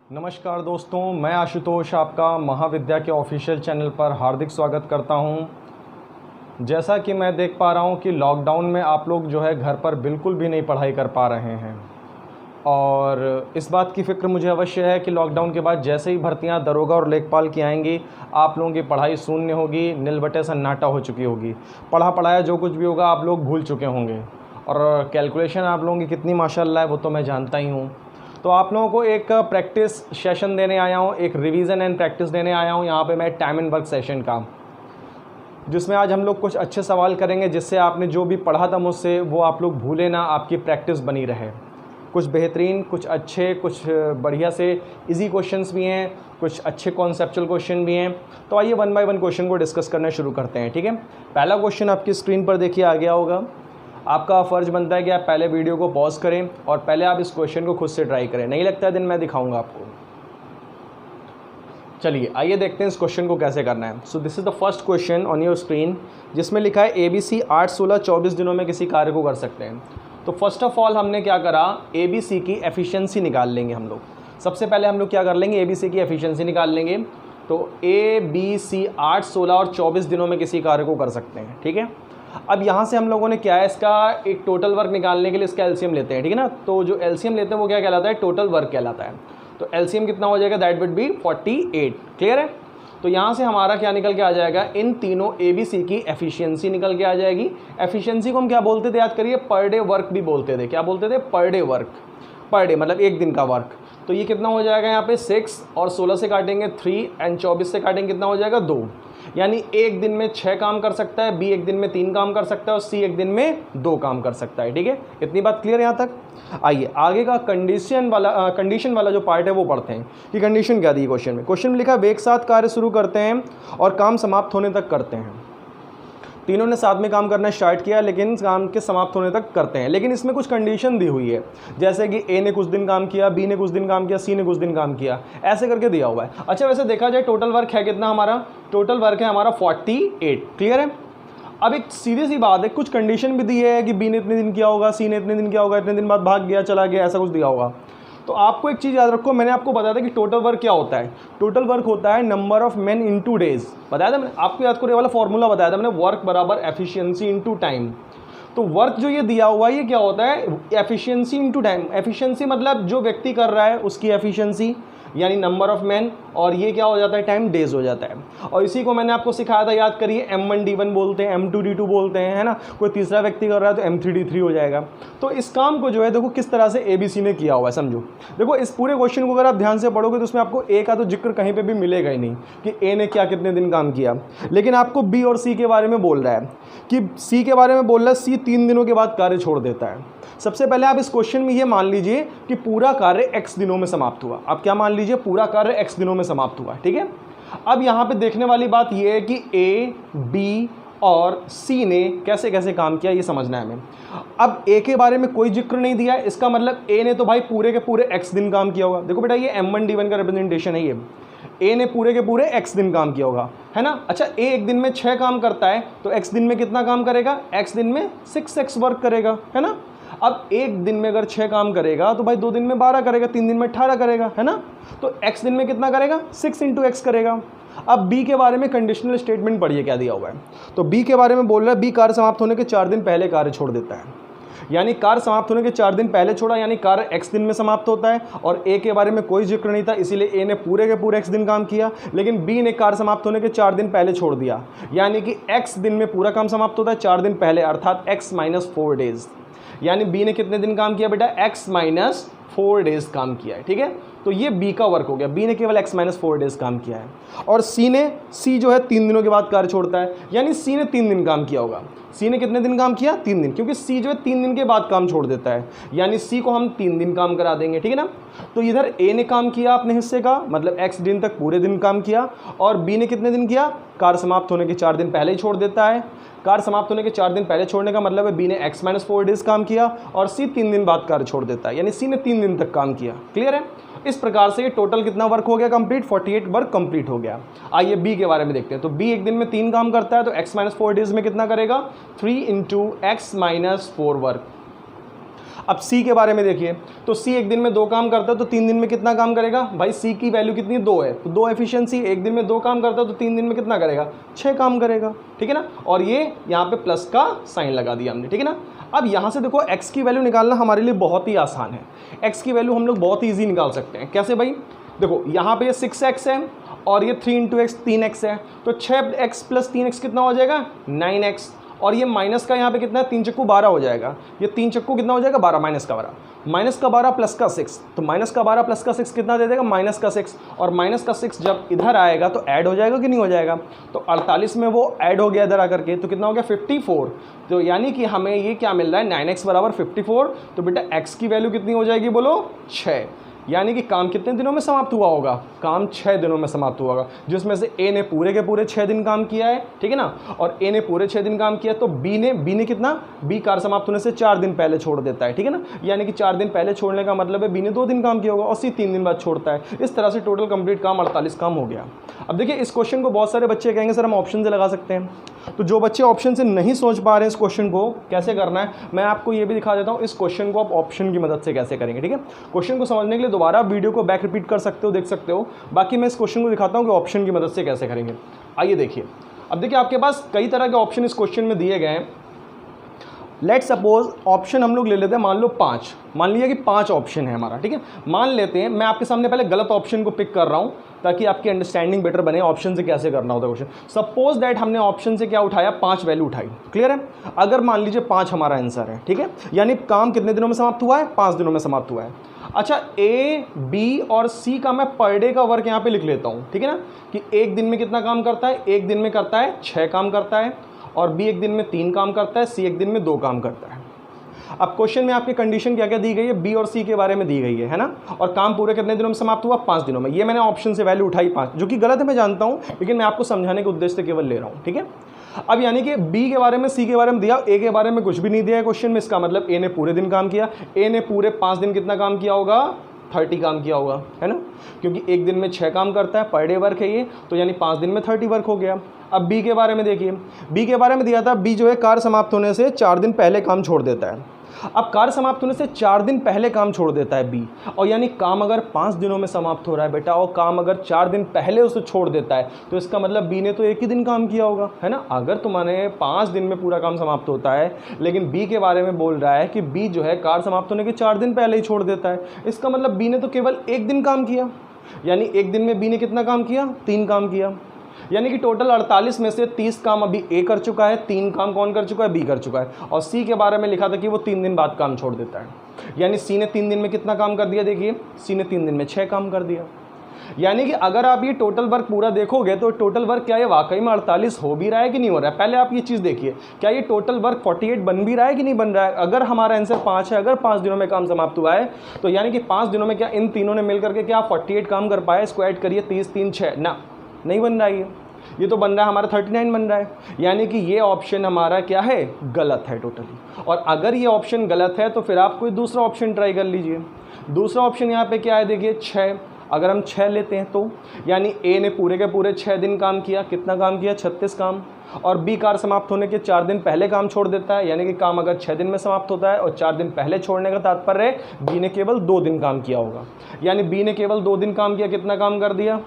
नमस्कार दोस्तों, मैं आशुतोष आपका महाविद्या के ऑफिशियल चैनल पर हार्दिक स्वागत करता हूं। जैसा कि मैं देख पा रहा हूं कि लॉकडाउन में आप लोग जो है घर पर बिल्कुल भी नहीं पढ़ाई कर पा रहे हैं और इस बात की फ़िक्र मुझे अवश्य है कि लॉकडाउन के बाद जैसे ही भर्तियां दरोगा और लेखपाल की आएंगी, आप लोगों की पढ़ाई शून्य होगी, नील बटे सन्नाटा हो चुकी होगी। पढ़ा पढ़ाया जो कुछ भी होगा आप लोग भूल चुके होंगे और कैलकुलेशन आप लोगों की कितनी माशाल्लाह है वो तो मैं जानता ही हूँ। तो आप लोगों को एक प्रैक्टिस सेशन देने आया हूँ, एक रिवीजन एंड प्रैक्टिस देने आया हूँ यहाँ पे मैं टाइम एंड वर्क सेशन का, जिसमें आज हम लोग कुछ अच्छे सवाल करेंगे जिससे आपने जो भी पढ़ा था मुझसे वो आप लोग भूले ना, आपकी प्रैक्टिस बनी रहे। कुछ बेहतरीन, कुछ अच्छे, कुछ बढ़िया से इजी क्वेश्चंस भी हैं, कुछ अच्छे कॉन्सेप्चुअल क्वेश्चन भी हैं। तो आइए वन बाय वन क्वेश्चन को डिस्कस करना शुरू करते हैं। ठीक है, पहला क्वेश्चन आपकी स्क्रीन पर देखिए आ गया होगा। आपका फ़र्ज़ बनता है कि आप पहले वीडियो को पॉज करें और पहले आप इस क्वेश्चन को खुद से ट्राई करें। नहीं लगता है दिन मैं दिखाऊंगा आपको। चलिए आइए देखते हैं इस क्वेश्चन को कैसे करना है। So this is the first question on your screen, जिसमें लिखा है ABC 8, 16, 24 दिनों में किसी कार्य को कर सकते हैं। तो फर्स्ट ऑफ ऑल हमने क्या करा, ABC की एफिशिएंसी निकाल लेंगे हम लोग। सबसे पहले हम लोग क्या कर लेंगे, ABC की एफिशिएंसी निकाल लेंगे। तो ABC 8, 16 और 24 दिनों में किसी कार्य को कर सकते हैं। ठीक है, अब यहाँ से हम लोगों ने क्या है, इसका एक टोटल वर्क निकालने के लिए इसका एलसीएम लेते हैं। ठीक है ना, तो जो एलसीएम लेते हैं वो क्या कहलाता है, टोटल वर्क कहलाता है। तो एलसीएम कितना हो जाएगा, दैट वुड बी 48। क्लियर है। तो यहाँ से हमारा क्या निकल के आ जाएगा, इन तीनों ABC की एफिशिएंसी निकल के आ जाएगी। एफिशिएंसी को हम क्या बोलते थे, याद करिए, पर डे वर्क भी बोलते थे। क्या बोलते थे, per day work. Per day मतलब एक दिन का वर्क। तो ये कितना हो जाएगा यहाँ पे 6 और 16 से काटेंगे 3 एंड 24 से काटेंगे कितना हो जाएगा 2। यानी एक दिन में 6 काम कर सकता है, B एक दिन में 3 काम कर सकता है और C एक दिन में 2 काम कर सकता है। ठीक है, इतनी बात क्लियर है यहाँ तक। आइए आगे का कंडीशन वाला जो पार्ट है वो पढ़ते हैं कि कंडीशन क्या दी क्वेश्चन में। क्वेश्चन में लिखा है वे एक साथ कार्य शुरू करते हैं और काम समाप्त होने तक करते हैं। तीनों ने साथ में काम करना स्टार्ट किया लेकिन काम के समाप्त होने तक करते हैं, लेकिन इसमें कुछ कंडीशन दी हुई है, जैसे कि A ने कुछ दिन काम किया, B ने कुछ दिन काम किया, C ने कुछ दिन काम किया, ऐसे करके दिया हुआ है। अच्छा, वैसे देखा जाए टोटल वर्क है कितना हमारा, टोटल वर्क है हमारा 48। क्लियर है। अब एक सीधी सी बात है, कुछ कंडीशन भी दी है कि B ने इतने दिन किया होगा, C ने इतने दिन किया होगा, इतने दिन बाद भाग गया, चला गया, ऐसा कुछ दिया होगा। तो आपको एक चीज़ याद रखो, मैंने आपको बताया था कि टोटल वर्क क्या होता है। टोटल वर्क होता है number of man into days. बताया था मैंने आपको, याद करो ये वाला फॉर्मूला बताया था मैंने, वर्क बराबर एफिशिएंसी इनटू टाइम। तो वर्क जो ये दिया हुआ है ये क्या होता है, एफिशिएंसी इनटू टाइम। एफिशिएंसी मतलब जो व्यक्ति कर रहा है उसकी एफिशिएंसी यानी नंबर ऑफ मैन, और ये क्या हो जाता है, टाइम, डेज हो जाता है। और इसी को मैंने आपको सिखाया था, याद करिए, M1D1 बोलते हैं, M2D2 बोलते हैं, है ना। कोई तीसरा व्यक्ति कर रहा है तो M3D3 हो जाएगा। तो इस काम को जो है देखो किस तरह से ABC ने किया हुआ है, समझो। देखो इस पूरे क्वेश्चन को अगर आप ध्यान से पढ़ोगे तो उसमें आपको A का तो जिक्र कहीं पर भी मिलेगा ही नहीं कि A ने क्या कितने दिन काम किया, लेकिन आपको B और C के बारे में बोल रहा है कि C के बारे में बोल रहा है C 3 दिनों के बाद कार्य छोड़ देता है। सबसे पहले आप इस क्वेश्चन में ये मान लीजिए कि पूरा कार्य X दिनों में समाप्त हुआ। आप क्या मान लीजिए, पूरा कार्य X दिनों में समाप्त हुआ। ठीक है, अब यहाँ पे देखने वाली बात ये है कि A, B और C ने कैसे कैसे काम किया, ये समझना है हमें। अब A के बारे में कोई जिक्र नहीं दिया है, इसका मतलब A ने तो भाई पूरे के पूरे X दिन काम किया होगा। देखो बेटा ये M1D1 का रिप्रेजेंटेशन है, ये A ने पूरे के पूरे X दिन काम किया होगा, है ना। अच्छा, A एक दिन में 6 काम करता है तो X दिन में कितना काम करेगा, X दिन में 6x वर्क करेगा, है ना। अब एक दिन में अगर 6 काम करेगा तो भाई 2 दिन में 12 करेगा, 3 दिन में 18 करेगा, है ना। तो X दिन में कितना करेगा, 6 × X करेगा। अब B के बारे में कंडीशनल स्टेटमेंट पढ़िए क्या दिया हुआ है। तो B के बारे में बोल रहा है B कार्य समाप्त होने के 4 दिन पहले कार्य छोड़ देता है। यानी कार्य समाप्त होने के 4 दिन पहले छोड़ा, यानी कार्य X दिन में समाप्त होता है। और A के बारे में कोई जिक्र नहीं था, इसीलिए A ने पूरे के पूरे X दिन काम किया, लेकिन B ने कार्य समाप्त होने के 4 दिन पहले छोड़ दिया, यानी कि X दिन में पूरा काम समाप्त होता है 4 दिन पहले, अर्थात X - 4 डेज। यानी B ने कितने दिन काम किया बेटा, X - 4 डेज काम किया है। ठीक है, तो ये B का वर्क हो गया, B ने केवल X - 4 डेज काम किया है। और C जो है 3 दिनों के बाद कार्य छोड़ता है, यानी C ने 3 दिन काम किया होगा। C ने कितने दिन काम किया, 3 दिन, क्योंकि C जो है 3 दिन के बाद काम छोड़ देता है, यानी C को हम 3 दिन काम करा देंगे। ठीक है ना। तो इधर A ने काम किया अपने हिस्से का, मतलब X दिन तक पूरे दिन काम किया, और B ने कितने दिन किया, कार्य समाप्त होने के 4 दिन पहले ही छोड़ देता है। कार्य समाप्त होने के 4 दिन पहले छोड़ने का मतलब है B ने X - 4 डेज काम किया और C 3 दिन बाद कार्य छोड़ देता है, यानी C ने 3 दिन तक काम किया। क्लियर है। इस प्रकार से ये टोटल कितना वर्क हो गया कंप्लीट, 48 वर्क कंप्लीट हो गया। आइए B के बारे में देखते हैं। तो B एक दिन में 3 काम करता है तो X - 4 डेज में कितना करेगा, 3 × X - 4 वर्क। अब सी के बारे में देखिए, तो सी एक दिन में 2 काम करता है तो 3 दिन में कितना काम करेगा भाई, सी की वैल्यू कितनी 2 है, तो 2 एफिशिएंसी, एक दिन में 2 काम करता है तो 3 दिन में कितना करेगा, 6 काम करेगा, ठीक है ना। और ये यहाँ पे प्लस का साइन लगा दिया हमने, ठीक है ना। अब यहाँ से देखो x की वैल्यू निकालना हमारे लिए बहुत ही आसान है। x की वैल्यू हम लोग बहुत ईजी निकाल सकते हैं। कैसे भाई, देखो यहाँ पे 6x है और ये 3 × x 3x है, तो 6x + 3x कितना हो जाएगा 9x, और ये माइनस का यहाँ पे कितना है 3 चक्कू 12 हो जाएगा, ये 3 चक्कू कितना हो जाएगा 12, माइनस का 12 प्लस का 6, तो माइनस का 12 प्लस का 6 कितना दे देगा माइनस का 6, और माइनस का 6 जब इधर आएगा तो ऐड हो जाएगा कि नहीं हो जाएगा, तो 48 में वो ऐड हो गया इधर आकर के, तो कितना हो गया 54। तो यानी कि हमें ये क्या मिल रहा है 9x = 54, तो बेटा x की वैल्यू कितनी हो जाएगी बोलो 6। यानी कि काम कितने दिनों में समाप्त हुआ होगा, काम 6 दिनों में समाप्त हुआ होगा, जिसमें से ए ने पूरे के पूरे 6 दिन काम किया है, ठीक है ना, और ए ने पूरे 6 दिन काम किया, तो बी ने कितना, बी कार्य समाप्त होने से 4 दिन पहले छोड़ देता है, ठीक है ना। यानी कि 4 दिन पहले छोड़ने का मतलब है बी ने 2 दिन काम किया होगा और सी 3 दिन बाद छोड़ता है। इस तरह से टोटल कंप्लीट काम 48 काम हो गया। अब देखिए इस क्वेश्चन को बहुत सारे बच्चे कहेंगे सर हम ऑप्शन से लगा सकते हैं, तो जो बच्चे ऑप्शन से नहीं सोच पा रहे हैं इस क्वेश्चन को कैसे करना है, मैं आपको ये भी दिखा देता हूँ इस क्वेश्चन को आप ऑप्शन की मदद से कैसे करेंगे, ठीक है। क्वेश्चन को समझने के लिए दोबारा वीडियो को बैक रिपीट कर सकते हो, देख सकते हो, बाकी मैं इस क्वेश्चन को दिखाता हूँ कि ऑप्शन की मदद से कैसे करेंगे। आइए देखिए, अब देखिए आपके पास कई तरह के ऑप्शन इस क्वेश्चन में दिए गए हैं। लेट सपोज ऑप्शन हम लोग ले लेते हैं, मान लो 5, मान लिया कि 5 ऑप्शन है हमारा, ठीक है। मान लेते हैं मैं आपके सामने पहले गलत ऑप्शन को पिक कर रहा हूं ताकि आपकी अंडरस्टैंडिंग बेटर बने ऑप्शन से कैसे करना होता है क्वेश्चन। सपोज दैट हमने ऑप्शन से क्या उठाया 5 वैल्यू उठाई, क्लियर है। अगर मान लीजिए 5 हमारा आंसर है, ठीक है, यानी काम कितने दिनों में समाप्त हुआ है 5 दिनों में समाप्त हुआ है। अच्छा ए बी और सी का मैं पर डे का वर्क यहाँ पे लिख लेता हूँ, ठीक है ना, कि एक दिन में कितना काम करता है, एक दिन में करता है 6 काम करता है, और बी एक दिन में 3 काम करता है, सी एक दिन में 2 काम करता है। अब क्वेश्चन में आपकी कंडीशन क्या क्या दी गई है, बी और सी के बारे में दी गई है ना, और काम पूरे कितने दिनों में समाप्त हुआ 5 दिनों में। ये मैंने ऑप्शन से वैल्यू उठाई 5, जो कि गलत है मैं जानता हूँ, लेकिन मैं आपको समझाने के उद्देश्य से केवल ले रहा हूँ, ठीक है। अब यानी कि बी के बारे में सी के बारे में दिया, ए के बारे में कुछ भी नहीं दिया है क्वेश्चन में, इसका मतलब ए ने पूरे दिन काम किया, ए ने पूरे 5 दिन कितना काम किया होगा 30 काम किया होगा, है ना, क्योंकि एक दिन में 6 काम करता है, पर डे वर्क है ये, तो यानी 5 दिन में 30 वर्क हो गया। अब बी के बारे में देखिए, बी के बारे में दिया था बी जो है कार्य समाप्त होने से 4 दिन पहले काम छोड़ देता है। अब कार्य समाप्त होने से 4 दिन पहले काम छोड़ देता है बी, और यानी काम अगर 5 दिनों में समाप्त हो रहा है बेटा, और काम अगर 4 दिन पहले उसे छोड़ देता है, तो इसका मतलब बी ने तो एक ही दिन काम किया होगा, है ना। अगर तुम्हारे 5 दिन में पूरा काम समाप्त होता है, लेकिन बी के बारे में बोल रहा है कि बी जो है कार्य समाप्त होने के 4 दिन पहले ही छोड़ देता है, इसका मतलब बी ने तो केवल एक दिन काम किया, यानी एक दिन में बी ने कितना काम किया 3 काम किया, यानी कि टोटल 48 में से 30 काम अभी ए कर चुका है, 3 काम कौन कर चुका है बी कर चुका है। और सी के बारे में लिखा था कि वो 3 दिन बाद काम छोड़ देता है, यानी सी ने 3 दिन में कितना काम कर दिया, देखिए सी ने 3 दिन में 6 काम कर दिया। यानी कि अगर आप ये टोटल वर्क पूरा देखोगे तो टोटल वर्क क्या ये वाकई में 48 हो भी रहा है कि नहीं हो रहा है। पहले आप ये चीज़ देखिए, क्या ये टोटल वर्क 48 बन भी रहा है कि नहीं बन रहा है। अगर हमारा आंसर 5 है, अगर 5 दिनों में काम समाप्त हुआ है, तो यानी कि 5 दिनों में क्या इन तीनों ने मिलकर के क्या 48 काम कर पाए। इसको ऐड करिए 30 3 6 ना, नहीं बन रहा है ये तो बन रहा है हमारा 39 बन रहा है। यानी कि ये ऑप्शन हमारा क्या है गलत है टोटली। और अगर ये ऑप्शन गलत है तो फिर आप कोई दूसरा ऑप्शन ट्राई कर लीजिए। दूसरा ऑप्शन यहाँ पे क्या है देखिए 6, अगर हम 6 लेते हैं तो यानी ए ने पूरे के पूरे 6 दिन काम किया, कितना काम किया 36 काम, और बी कार्य समाप्त होने के 4 दिन पहले काम छोड़ देता है, यानी कि काम अगर 6 दिन में समाप्त होता है और 4 दिन पहले छोड़ने का तात्पर्य है बी ने केवल 2 दिन काम किया होगा। यानी बी ने केवल 2 दिन काम किया, कितना काम कर दिया,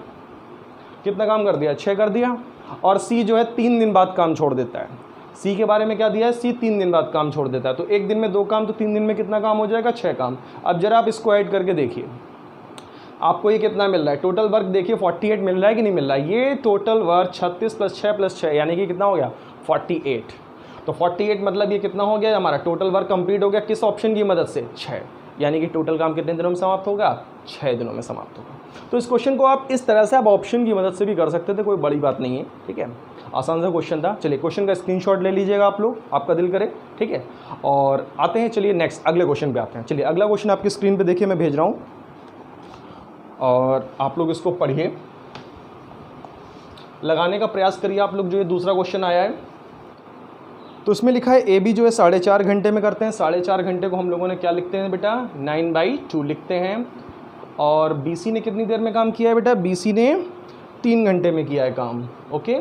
कितना काम कर दिया 6 कर दिया। और सी जो है 3 दिन बाद काम छोड़ देता है। सी के बारे में क्या दिया है, सी 3 दिन बाद काम छोड़ देता है, तो एक दिन में 2 काम, तो 3 दिन में कितना काम हो जाएगा 6 काम। अब जरा आप इसको ऐड करके देखिए आपको ये कितना मिल रहा है, टोटल वर्क देखिए 48 मिल रहा है कि नहीं मिल रहा है। ये टोटल वर्क 36 + 6 + 6 यानी कि कितना हो गया 48। तो 48 मतलब ये कितना हो गया हमारा टोटल वर्क कंप्लीट हो गया किस ऑप्शन की मदद से 6, यानी कि टोटल काम कितने दिनों में समाप्त होगा 6 दिनों में समाप्त होगा। तो इस क्वेश्चन को आप इस तरह से आप ऑप्शन की मदद से भी कर सकते थे, कोई बड़ी बात नहीं है, ठीक है, आसान सा क्वेश्चन था। चलिए क्वेश्चन का स्क्रीनशॉट ले लीजिएगा आप लोग, आपका दिल करे, ठीक है। और आते हैं चलिए नेक्स्ट अगले क्वेश्चन पे आते हैं। चलिए अगला क्वेश्चन आपकी स्क्रीन पे देखिए मैं भेज रहा हूँ और आप लोग इसको पढ़िए, लगाने का प्रयास करिए आप लोग। जो ये दूसरा क्वेश्चन आया है तो इसमें लिखा है ए बी जो है 4.5 घंटे में करते हैं। 4.5 घंटे को हम लोगों ने क्या लिखते हैं बेटा 9/2 लिखते हैं। और बी सी ने कितनी देर में काम किया है बेटा, बी सी ने 3 घंटे में किया है काम, ओके।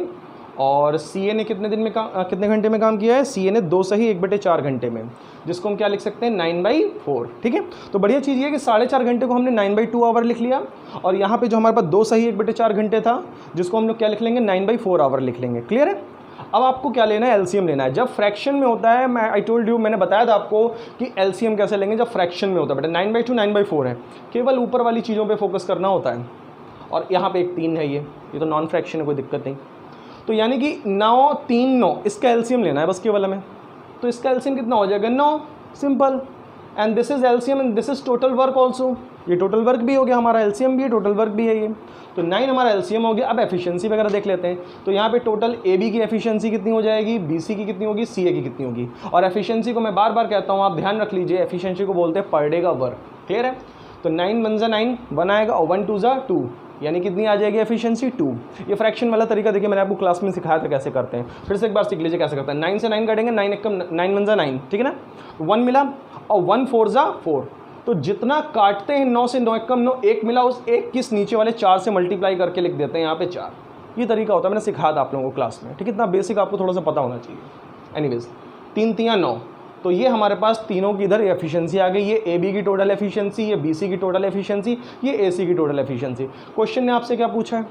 और सी ने कितने दिन में कितने घंटे में काम किया है, सी ने 2 सही 1/4 घंटे में, जिसको हम क्या लिख सकते हैं 9/4। ठीक है, तो बढ़िया चीज़ ये है कि 4.5 घंटे को हमने 9/2 आवर लिख लिया, और यहाँ पे जो हमारे पास 2 सही 1/4 घंटे था, जिसको हम लोग क्या लिख लेंगे 9/4 आवर लिख लेंगे। क्लियर है। अब आपको क्या लेना है, एलसीएम लेना है। जब फ्रैक्शन में होता है, मैं आई टोल्ड यू, मैंने बताया था आपको कि एलसीएम कैसे लेंगे जब फ्रैक्शन में होता है। बेटा 9/2 9/4 है, केवल ऊपर वाली चीज़ों पे फोकस करना होता है। और यहाँ पे एक 3 है, ये तो नॉन फ्रैक्शन है, कोई दिक्कत नहीं। तो यानी कि 9 3 9 इसका एलसीएम लेना है बस केवल हमें। तो इसका एलसीएम कितना हो जाएगा 9, simple. And this is LCM and this is total work also. ये टोटल वर्क भी हो गया हमारा, एलसीएम भी है, टोटल वर्क भी है ये। तो 9 हमारा एलसीएम हो गया। अब एफिशिएंसी वगैरह देख लेते हैं। तो यहाँ पे टोटल ए बी की एफिशिएंसी कितनी हो जाएगी, बी सी की कितनी होगी, सी ए की कितनी होगी। और एफिशिएंसी को मैं बार बार कहता हूँ, आप ध्यान रख लीजिए, एफिशिएंसी को बोलते हैं पर डे का वर्क। क्लियर है। तो 9 1 9 1 आएगा और 1 2 2, यानी कितनी आ जाएगी एफिशिएंसी 2। ये फ्रैक्शन वाला तरीका देखिए मैंने आपको क्लास में सिखाया था कैसे करते हैं, फिर से एक बार सीख लीजिए कैसे करते हैं। 9 से 9 कटेंगे, 9 1 9, ठीक है ना। 1 मिला और 1 4 4। तो जितना काटते हैं 9 से 9 1 9, 1 मिला, उस 1 किस नीचे वाले 4 से मल्टीप्लाई करके लिख देते हैं यहाँ पे 4। ये तरीका होता है, मैंने सिखाया था आप लोगों को क्लास में। ठीक है, इतना बेसिक आपको थोड़ा सा पता होना चाहिए। एनीवेज 3 3 9, तो ये हमारे पास तीनों की इधर एफिशिएंसी आ गई। ये ए बी की टोटल एफिशिएंसी, ये बी सी की टोटल एफिशिएंसी, ये ए सी की टोटल एफिशिएंसी। क्वेश्चन ने आपसे क्या पूछा है,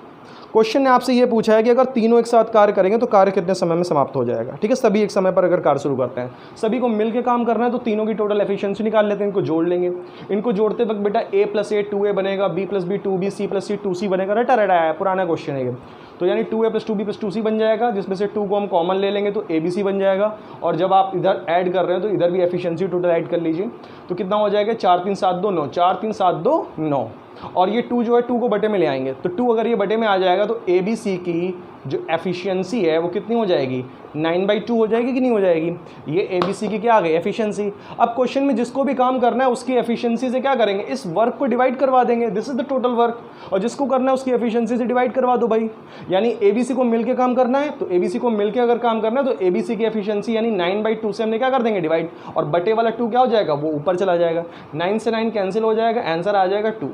क्वेश्चन ने आपसे ये पूछा है कि अगर तीनों एक साथ कार्य करेंगे तो कार्य कितने समय में समाप्त हो जाएगा। ठीक है, सभी एक समय पर अगर कार्य शुरू करते हैं, सभी को मिलकर काम करना है, तो तीनों की टोटल एफिशिएंसी निकाल लेते हैं, इनको जोड़ लेंगे। इनको जोड़ते वक्त बेटा a + a 2a बनेगा, b + b 2b, c + c 2c बनेगा। रटा है, पुराना क्वेश्चन है ये। तो यानी 2a + 2b + 2c बन जाएगा, जिसमें से 2 को हम कॉमन ले लेंगे तो abc बन जाएगा। और जब आप इधर ऐड कर रहे हैं तो इधर भी एफिशिएंसी टोटल ऐड कर लीजिए, तो कितना हो जाएगा 4 3 7 2 9, 4 3 7 2 9। और ये 2 जो है 2 को बटे में ले आएंगे, तो 2 अगर ये बटे में आ जाएगा तो ए बी सी की जो एफिशिएंसी है वो कितनी हो जाएगी 9/2 हो जाएगी कि नहीं हो जाएगी। ये ए बी सी की क्या आ गई एफिशिएंसी। अब क्वेश्चन में जिसको भी काम करना है उसकी एफिशिएंसी से क्या करेंगे, इस वर्क को डिवाइड करवा देंगे, this is the total work. और जिसको करना है उसकी एफिशिएंसी से डिवाइड करवा दो भाई। यानी ए बी सी को मिलकर काम करना है, तो ए बी सी को मिलकर अगर काम करना है तो ए बी सी की एफिशिएंसी यानी 9/2 से हमने क्या कर देंगे डिवाइड, और बटे वाला 2 क्या हो जाएगा वो ऊपर चला जाएगा। 9 से 9 कैंसिल हो जाएगा, आंसर आ जाएगा 2।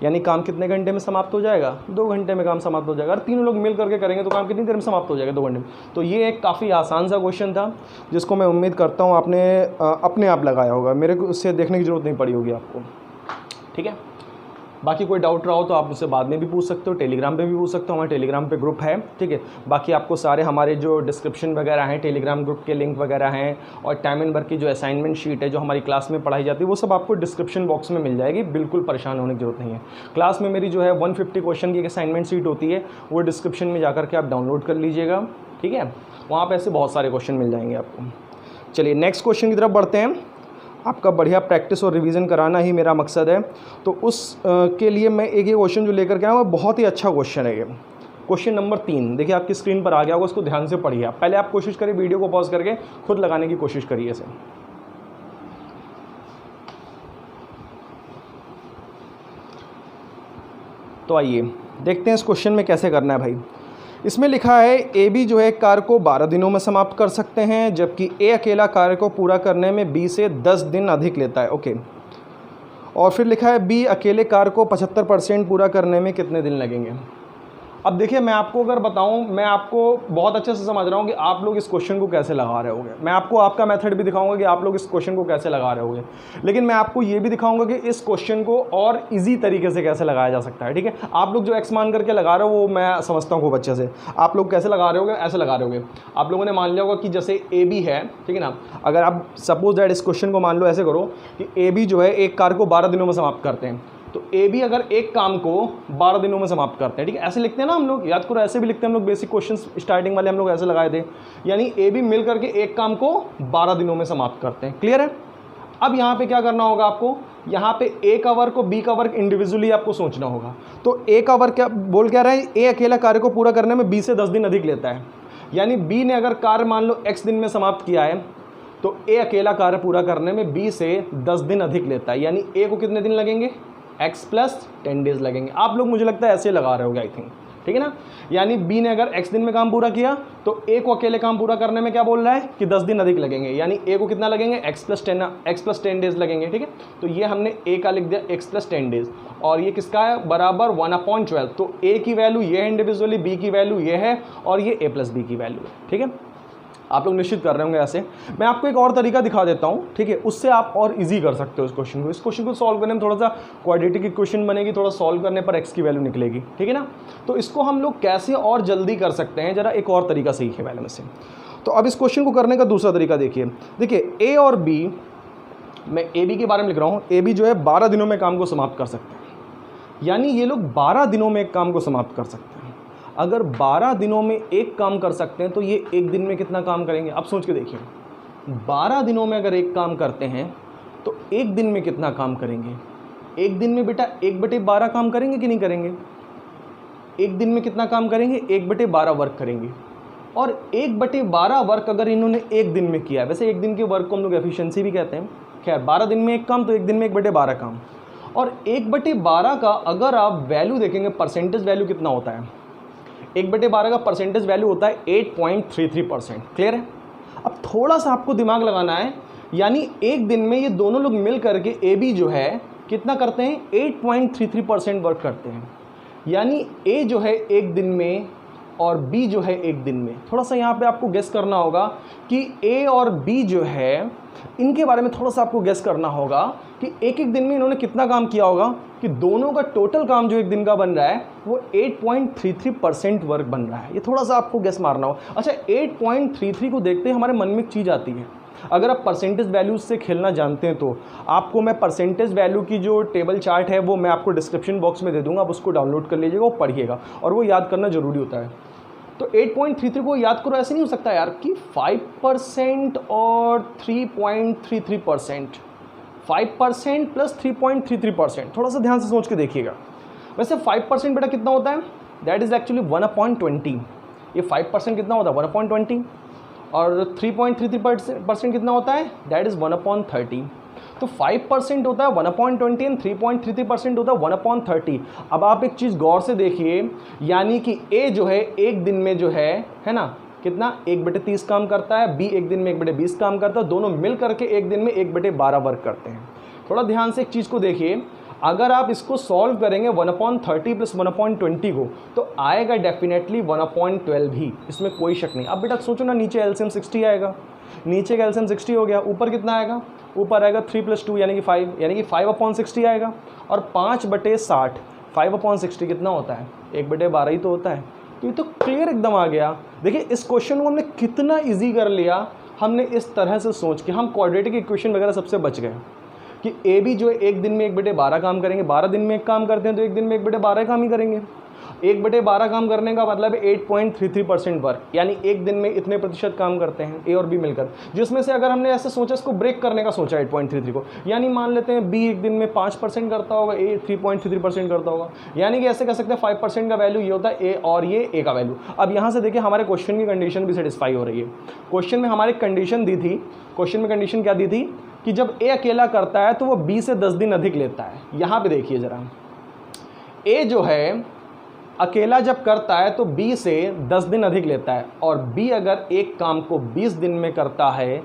यानी काम कितने घंटे में समाप्त हो जाएगा, 2 घंटे में काम समाप्त हो जाएगा। और तीनों लोग मिल करके करेंगे तो काम कितनी देर में समाप्त हो जाएगा, 2 घंटे में। तो ये एक काफ़ी आसान सा क्वेश्चन था, जिसको मैं उम्मीद करता हूँ आपने अपने आप लगाया होगा, मेरे को उससे देखने की ज़रूरत नहीं पड़ी होगी आपको। ठीक है, बाकी कोई डाउट रहा हो तो आप मुझसे बाद में भी पूछ सकते हो, टेलीग्राम पे भी पूछ सकते हो, हमारे टेलीग्राम पे ग्रुप है। ठीक है, बाकी आपको सारे हमारे जो डिस्क्रिप्शन वगैरह हैं, टेलीग्राम ग्रुप के लिंक वगैरह हैं, और टाइम एंड वर्क की जो असाइनमेंट शीट है जो हमारी क्लास में पढ़ाई जाती है, वो सब आपको डिस्क्रिप्शन बॉक्स में मिल जाएगी। बिल्कुल परेशान होने की जरूरत नहीं है। क्लास में मेरी जो है 150 क्वेश्चन की एक असाइनमेंट शीट होती है, वो डिस्क्रिप्शन में जाकर के आप डाउनलोड कर लीजिएगा। ठीक है, वहाँ पर ऐसे बहुत सारे क्वेश्चन मिल जाएंगे आपको। चलिए नेक्स्ट क्वेश्चन की तरफ बढ़ते हैं। आपका बढ़िया प्रैक्टिस और रिवीजन कराना ही मेरा मकसद है, तो उस के लिए मैं एक ये क्वेश्चन जो लेकर के आया हूँ बहुत ही अच्छा क्वेश्चन है ये। क्वेश्चन नंबर 3 देखिए आपकी स्क्रीन पर आ गया होगा, उसको ध्यान से पढ़िए। आप पहले आप कोशिश करिए, वीडियो को पॉज करके खुद लगाने की कोशिश करिए इसे। तो आइए देखते हैं इस क्वेश्चन में कैसे करना है भाई। इसमें लिखा है ए बी जो है कार्य को 12 दिनों में समाप्त कर सकते हैं, जबकि ए अकेला कार्य को पूरा करने में बी से 10 दिन अधिक लेता है। ओके, और फिर लिखा है बी अकेले कार्य को 75% पूरा करने में कितने दिन लगेंगे। अब देखिए मैं आपको अगर बताऊं, मैं आपको बहुत अच्छे से समझ रहा हूं कि आप लोग इस क्वेश्चन को कैसे लगा रहे होगे। मैं आपको आपका मेथड भी दिखाऊंगा कि आप लोग इस क्वेश्चन को कैसे लगा रहे होगे, लेकिन मैं आपको ये भी दिखाऊंगा कि इस क्वेश्चन को और इजी तरीके से कैसे लगाया जा सकता है। ठीक है, आप लोग जो एक्स मान करके लगा रहे हो वो मैं समझता हूँ खूब अच्छे से। आप लोग कैसे लगा रहे होगे, ऐसे लगा रहे होगे। आप लोगों ने मान लिया होगा कि जैसे ए बी है, ठीक है ना, अगर आप सपोज दैट इस क्वेश्चन को मान लो ऐसे करो कि ए बी जो है एक कार्य को 12 दिनों में समाप्त करते हैं, तो ए बी अगर एक काम को 12 दिनों में समाप्त करते हैं, ठीक है, ऐसे लिखते हैं ना हम लोग, याद करो ऐसे भी लिखते हैं हम लोग, बेसिक क्वेश्चंस स्टार्टिंग वाले हम लोग ऐसे लगाए थे। यानी ए बी मिल करके एक काम को 12 दिनों में समाप्त करते हैं। क्लियर है। अब यहाँ पे क्या करना होगा आपको, यहाँ पे ए का वर्क और बी का वर्क इंडिविजुअली आपको सोचना होगा। तो ए का वर्क क्या बोल क्या रहा है, ए अकेला कार्य को पूरा करने में बी से 10 दिन अधिक लेता है। यानी बी ने अगर कार्य मान लो x दिन में समाप्त किया है, तो ए अकेला कार्य पूरा करने में बी से 10 दिन अधिक लेता है। यानी ए को कितने दिन लगेंगे, x + 10 डेज लगेंगे। आप लोग मुझे लगता है ऐसे लगा रहे होगे आई थिंक। ठीक है ना। यानी बी ने अगर x दिन में काम पूरा किया तो ए को अकेले काम पूरा करने में क्या बोल रहा है कि 10 दिन अधिक लगेंगे, यानी ए को कितना लगेंगे x+10 डेज लगेंगे। ठीक है, तो ये हमने ए का लिख दिया x+10 डेज, और ये किसका है बराबर 1/12। तो ए की वैल्यू ये है इंडिविजुअली, बी की वैल्यू ये है, और ये a+b की वैल्यू है। ठीक है, आप लोग निश्चित कर रहे होंगे ऐसे। मैं आपको एक और तरीका दिखा देता हूँ, ठीक है, उससे आप और इजी कर सकते हो इस क्वेश्चन को। इस क्वेश्चन को सॉल्व करने में थोड़ा सा क्वाड्रेटिक इक्वेशन बनेगी, थोड़ा सॉल्व करने पर x की वैल्यू निकलेगी। ठीक है ना, तो इसको हम लोग कैसे और जल्दी कर सकते हैं, जरा एक और तरीका सीखे पहले में से। तो अब इस क्वेश्चन को करने का दूसरा तरीका देखिए ए और बी, मैं ए बी के बारे में लिख रहा हूँ। ए बी जो है 12 दिनों में काम को समाप्त कर सकते हैं, यानी ये लोग 12 दिनों में एक काम को समाप्त कर सकते हैं। अगर 12 दिनों में एक काम कर सकते हैं तो ये एक दिन में कितना काम करेंगे, अब सोच के देखिए। 12 दिनों में अगर एक काम करते हैं तो एक दिन में कितना काम करेंगे। एक दिन में बेटा 1/12 काम करेंगे कि नहीं करेंगे। एक दिन में कितना काम करेंगे, 1/12 वर्क करेंगे। और 1/12 वर्क अगर इन्होंने एक दिन में किया है, वैसे एक दिन के वर्क को हम लोग एफिशिएंसी भी कहते हैं, खैर 12 दिन में एक काम तो एक दिन में 1/12 काम। और 1/12 का अगर आप वैल्यू देखेंगे, परसेंटेज वैल्यू कितना होता है, 1/12 का परसेंटेज वैल्यू होता है 8.33%। क्लियर है। अब थोड़ा सा आपको दिमाग लगाना है, यानी एक दिन में ये दोनों लोग मिल करके ए बी जो है कितना करते हैं, 8.33% वर्क करते हैं। यानी ए जो है एक दिन में और बी जो है एक दिन में। थोड़ा सा यहाँ पे आपको गेस करना होगा कि ए और बी जो है इनके बारे में थोड़ा सा आपको गेस करना होगा कि एक एक दिन में इन्होंने कितना काम किया होगा, कि दोनों का टोटल काम जो एक दिन का बन रहा है वो 8.33% वर्क बन रहा है। ये थोड़ा सा आपको गेस मारना होगा। अच्छा, 8.33 को देखते ही हमारे मन में एक चीज़ आती है। अगर आप परसेंटेज वैल्यूज से खेलना जानते हैं तो आपको मैं परसेंटेज वैल्यू की जो टेबल चार्ट है वो मैं आपको डिस्क्रिप्शन बॉक्स में दे दूंगा, आप उसको डाउनलोड कर लीजिएगा, वो पढ़िएगा, और वो याद करना ज़रूरी होता है। तो 8.33 को याद करो, ऐसे नहीं हो सकता यार कि 5% और 3.33%, 5% प्लस 3.33%। थोड़ा सा ध्यान से सोच के देखिएगा। वैसे 5% बेटा कितना होता है, दैट इज़ एक्चुअली 1/20। ये 5% कितना होता है, 1/20, और 3.33% कितना होता है, दैट इज़ 1/30। तो 5% होता है 1/20 एंड 3.33% होता है 1/30। अब आप एक चीज़ गौर से देखिए, यानी कि ए जो है एक दिन में जो है ना कितना 1/30 काम करता है, बी एक दिन में 1/20 काम करता है, दोनों मिल करके एक दिन में 1/12 वर्क करते हैं। थोड़ा ध्यान से एक चीज़ को देखिए, अगर आप इसको सॉल्व करेंगे 1/30 प्लस 1/20 को, तो आएगा डेफिनेटली 1/12 ही, इसमें कोई शक नहीं। अब बेटा सोचो ना, नीचे एलसीएम 60 आएगा, नीचे का एलसीएम 60 हो गया, ऊपर कितना आएगा, ऊपर आएगा 3 + 2 यानी कि 5, यानी कि 5/60 आएगा। और 5/60, 5/60 कितना होता है, 1/12 ही तो होता है। तो ये तो क्लियर एकदम आ गया। देखिए इस क्वेश्चन को हमने कितना इजी कर लिया, हमने इस तरह से सोच के, हम क्वाड्रेटिक इक्वेशन वगैरह सबसे बच गए कि ए बी जो है एक दिन में 1/12 काम करेंगे। 12 दिन में एक काम करते हैं तो एक दिन में 1/12 काम ही करेंगे। 1/12 काम करने का मतलब है 8.33% वर्क, यानी एक दिन में इतने प्रतिशत काम करते हैं ए और बी मिलकर, जिसमें से अगर हमने ऐसे सोचा, इसको ब्रेक करने का सोचा 8.33 को, यानी मान लेते हैं बी एक दिन में 5% करता होगा, ए 3.33% करता होगा, यानी कि ऐसे कह सकते हैं 5% का वैल्यू ये होता है ए, और ये ए का वैल्यू। अब यहाँ से देखिए हमारे क्वेश्चन की कंडीशन भी सेटिस्फाई हो रही है। क्वेश्चन में हमारी कंडीशन दी थी, क्वेश्चन में कंडीशन क्या दी थी कि जब ए अकेला करता है तो वो बी से 10 दिन अधिक लेता है। यहाँ पे देखिए जरा, ए जो है अकेला जब करता है तो बी से 10 दिन अधिक लेता है, और बी अगर एक काम को 20 दिन में करता है,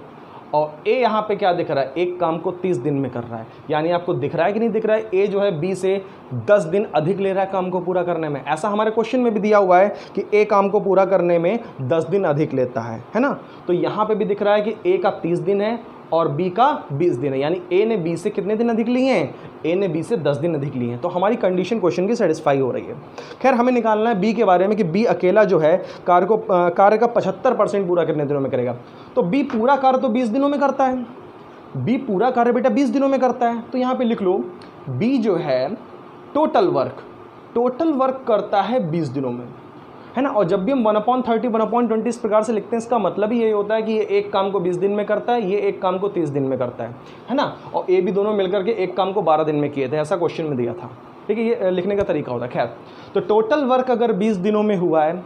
और ए यहाँ पे क्या दिख रहा है, एक काम को 30 दिन में कर रहा है। यानी आपको दिख रहा है कि नहीं दिख रहा है, ए जो है बी से 10 दिन अधिक ले रहा है काम को पूरा करने में। ऐसा हमारे क्वेश्चन में भी दिया हुआ है कि ए काम को पूरा करने में 10 दिन अधिक लेता है ना। तो यहाँ पे भी दिख रहा है कि ए का 30 दिन है और बी का 20 दिन है, यानी ए ने बी से कितने दिन अधिक लिए हैं, ए ने बी से 10 दिन अधिक लिए हैं। तो हमारी कंडीशन क्वेश्चन की सेटिस्फाई हो रही है। खैर हमें निकालना है बी के बारे में कि बी अकेला जो है कार्य का 75% पूरा कितने दिनों में करेगा। तो बी पूरा कार्य तो 20 दिनों में करता है, बी पूरा कार्य बेटा 20 दिनों में करता है। तो यहाँ पे लिख लो बी जो है टोटल वर्क करता है 20 दिनों में, है ना। और जब भी हम 1/30 1/20 इस प्रकार से लिखते हैं, इसका मतलब ही यही होता है कि ये एक काम को 20 दिन में करता है, ये एक काम को 30 दिन में करता है ना। और ए भी दोनों मिलकर के एक काम को 12 दिन में किए थे, ऐसा क्वेश्चन में दिया था। ठीक है, ये लिखने का तरीका होता है। खैर, तो टोटल वर्क अगर 20 दिनों में हुआ है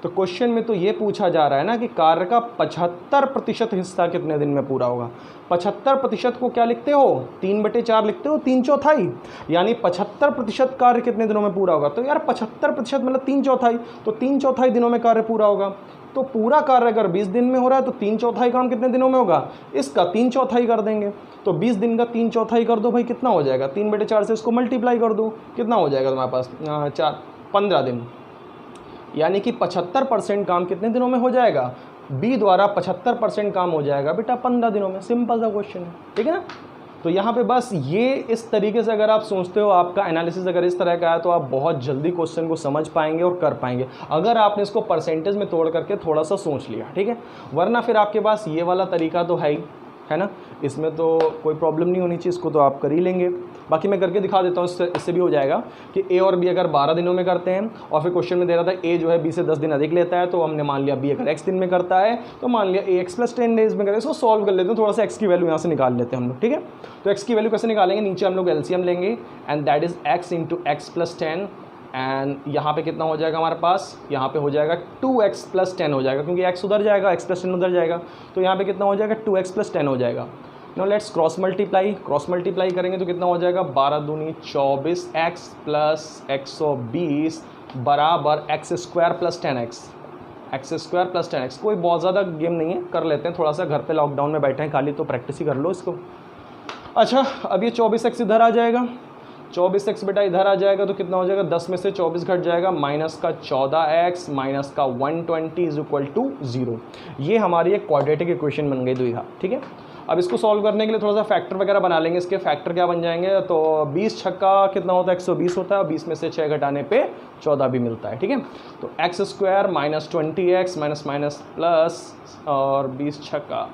तो क्वेश्चन में तो ये पूछा जा रहा है ना कि कार्य का 75% हिस्सा कितने दिन में पूरा होगा। 75% को क्या लिखते हो, 3/4 लिखते हो, 3/4, यानी 75% कार्य कितने दिनों में पूरा होगा। तो यार 75% मतलब 3/4, तो 3/4 दिनों में कार्य पूरा होगा। तो पूरा कार्य अगर 20 दिन में हो रहा है तो 3/4 काम कितने दिनों में होगा, इसका 3/4 कर देंगे। तो 20 दिन का 3/4 कर दो भाई, कितना हो जाएगा, 3/4 से इसको मल्टीप्लाई कर दो, कितना हो जाएगा तुम्हारे पास 15 दिन, यानी कि 75% काम कितने दिनों में हो जाएगा, बी द्वारा 75% काम हो जाएगा बेटा 15 दिनों में। सिंपल सा क्वेश्चन है, ठीक है ना। तो यहाँ पे बस ये इस तरीके से अगर आप सोचते हो, आपका एनालिसिस अगर इस तरह का है तो आप बहुत जल्दी क्वेश्चन को समझ पाएंगे और कर पाएंगे, अगर आपने इसको परसेंटेज में तोड़ करके थोड़ा सा सोच लिया, ठीक है। वरना फिर आपके पास ये वाला तरीका तो है ही, है ना, इसमें तो कोई प्रॉब्लम नहीं होनी चाहिए, इसको तो आप कर ही लेंगे। बाकी मैं करके दिखा देता हूँ, इससे भी हो जाएगा कि ए और बी अगर 12 दिनों में करते हैं और फिर क्वेश्चन में दे रहा था ए जो है बी से 10 दिन अधिक लेता है, तो हमने मान लिया बी अगर x दिन में करता है तो मान लिया ए x + 10 डेज में करें। इसको सॉल्व कर लेते हैं, थोड़ा सा x की वैल्यू यहाँ से निकाल लेते हैं हम लोग, ठीक है। तो x की वैल्यू कैसे निकालेंगे, नीचे हम लोग एलसीएम लेंगे and that is x × x + 10 and यहाँ पे कितना हो जाएगा हमारे पास, यहाँ पे हो जाएगा 2x + 10 हो जाएगा, क्योंकि x उधर जाएगा, x + 10 उधर जाएगा, तो यहाँ पे कितना हो जाएगा 2x + 10 हो जाएगा। नो लेट्स क्रॉस मल्टीप्लाई करेंगे तो कितना हो जाएगा 12 दूनी 24x + 120 बराबर x² + 10x, x² + 10x। कोई बहुत ज़्यादा गेम नहीं है, कर लेते हैं, थोड़ा सा घर पे लॉकडाउन में बैठे हैं खाली, तो प्रैक्टिस ही कर लो इसको। अच्छा, अब ये 24x इधर आ जाएगा, 24x बेटा इधर आ जाएगा, तो कितना हो जाएगा 10 में से 24 घट जाएगा, -14x -120 = 0। ये हमारी एक क्वाड्रेटिक इक्वेशन बन गई द्विघात, ठीक है। अब इसको सॉल्व करने के लिए थोड़ा सा फैक्टर वगैरह बना लेंगे। इसके फैक्टर क्या बन जाएंगे, तो 20 छक्का कितना होता है 120 होता है, और 20 में से 6 घटाने पे 14 भी मिलता है, ठीक है। तो x² -20x माइनस प्लस और 20 छक्का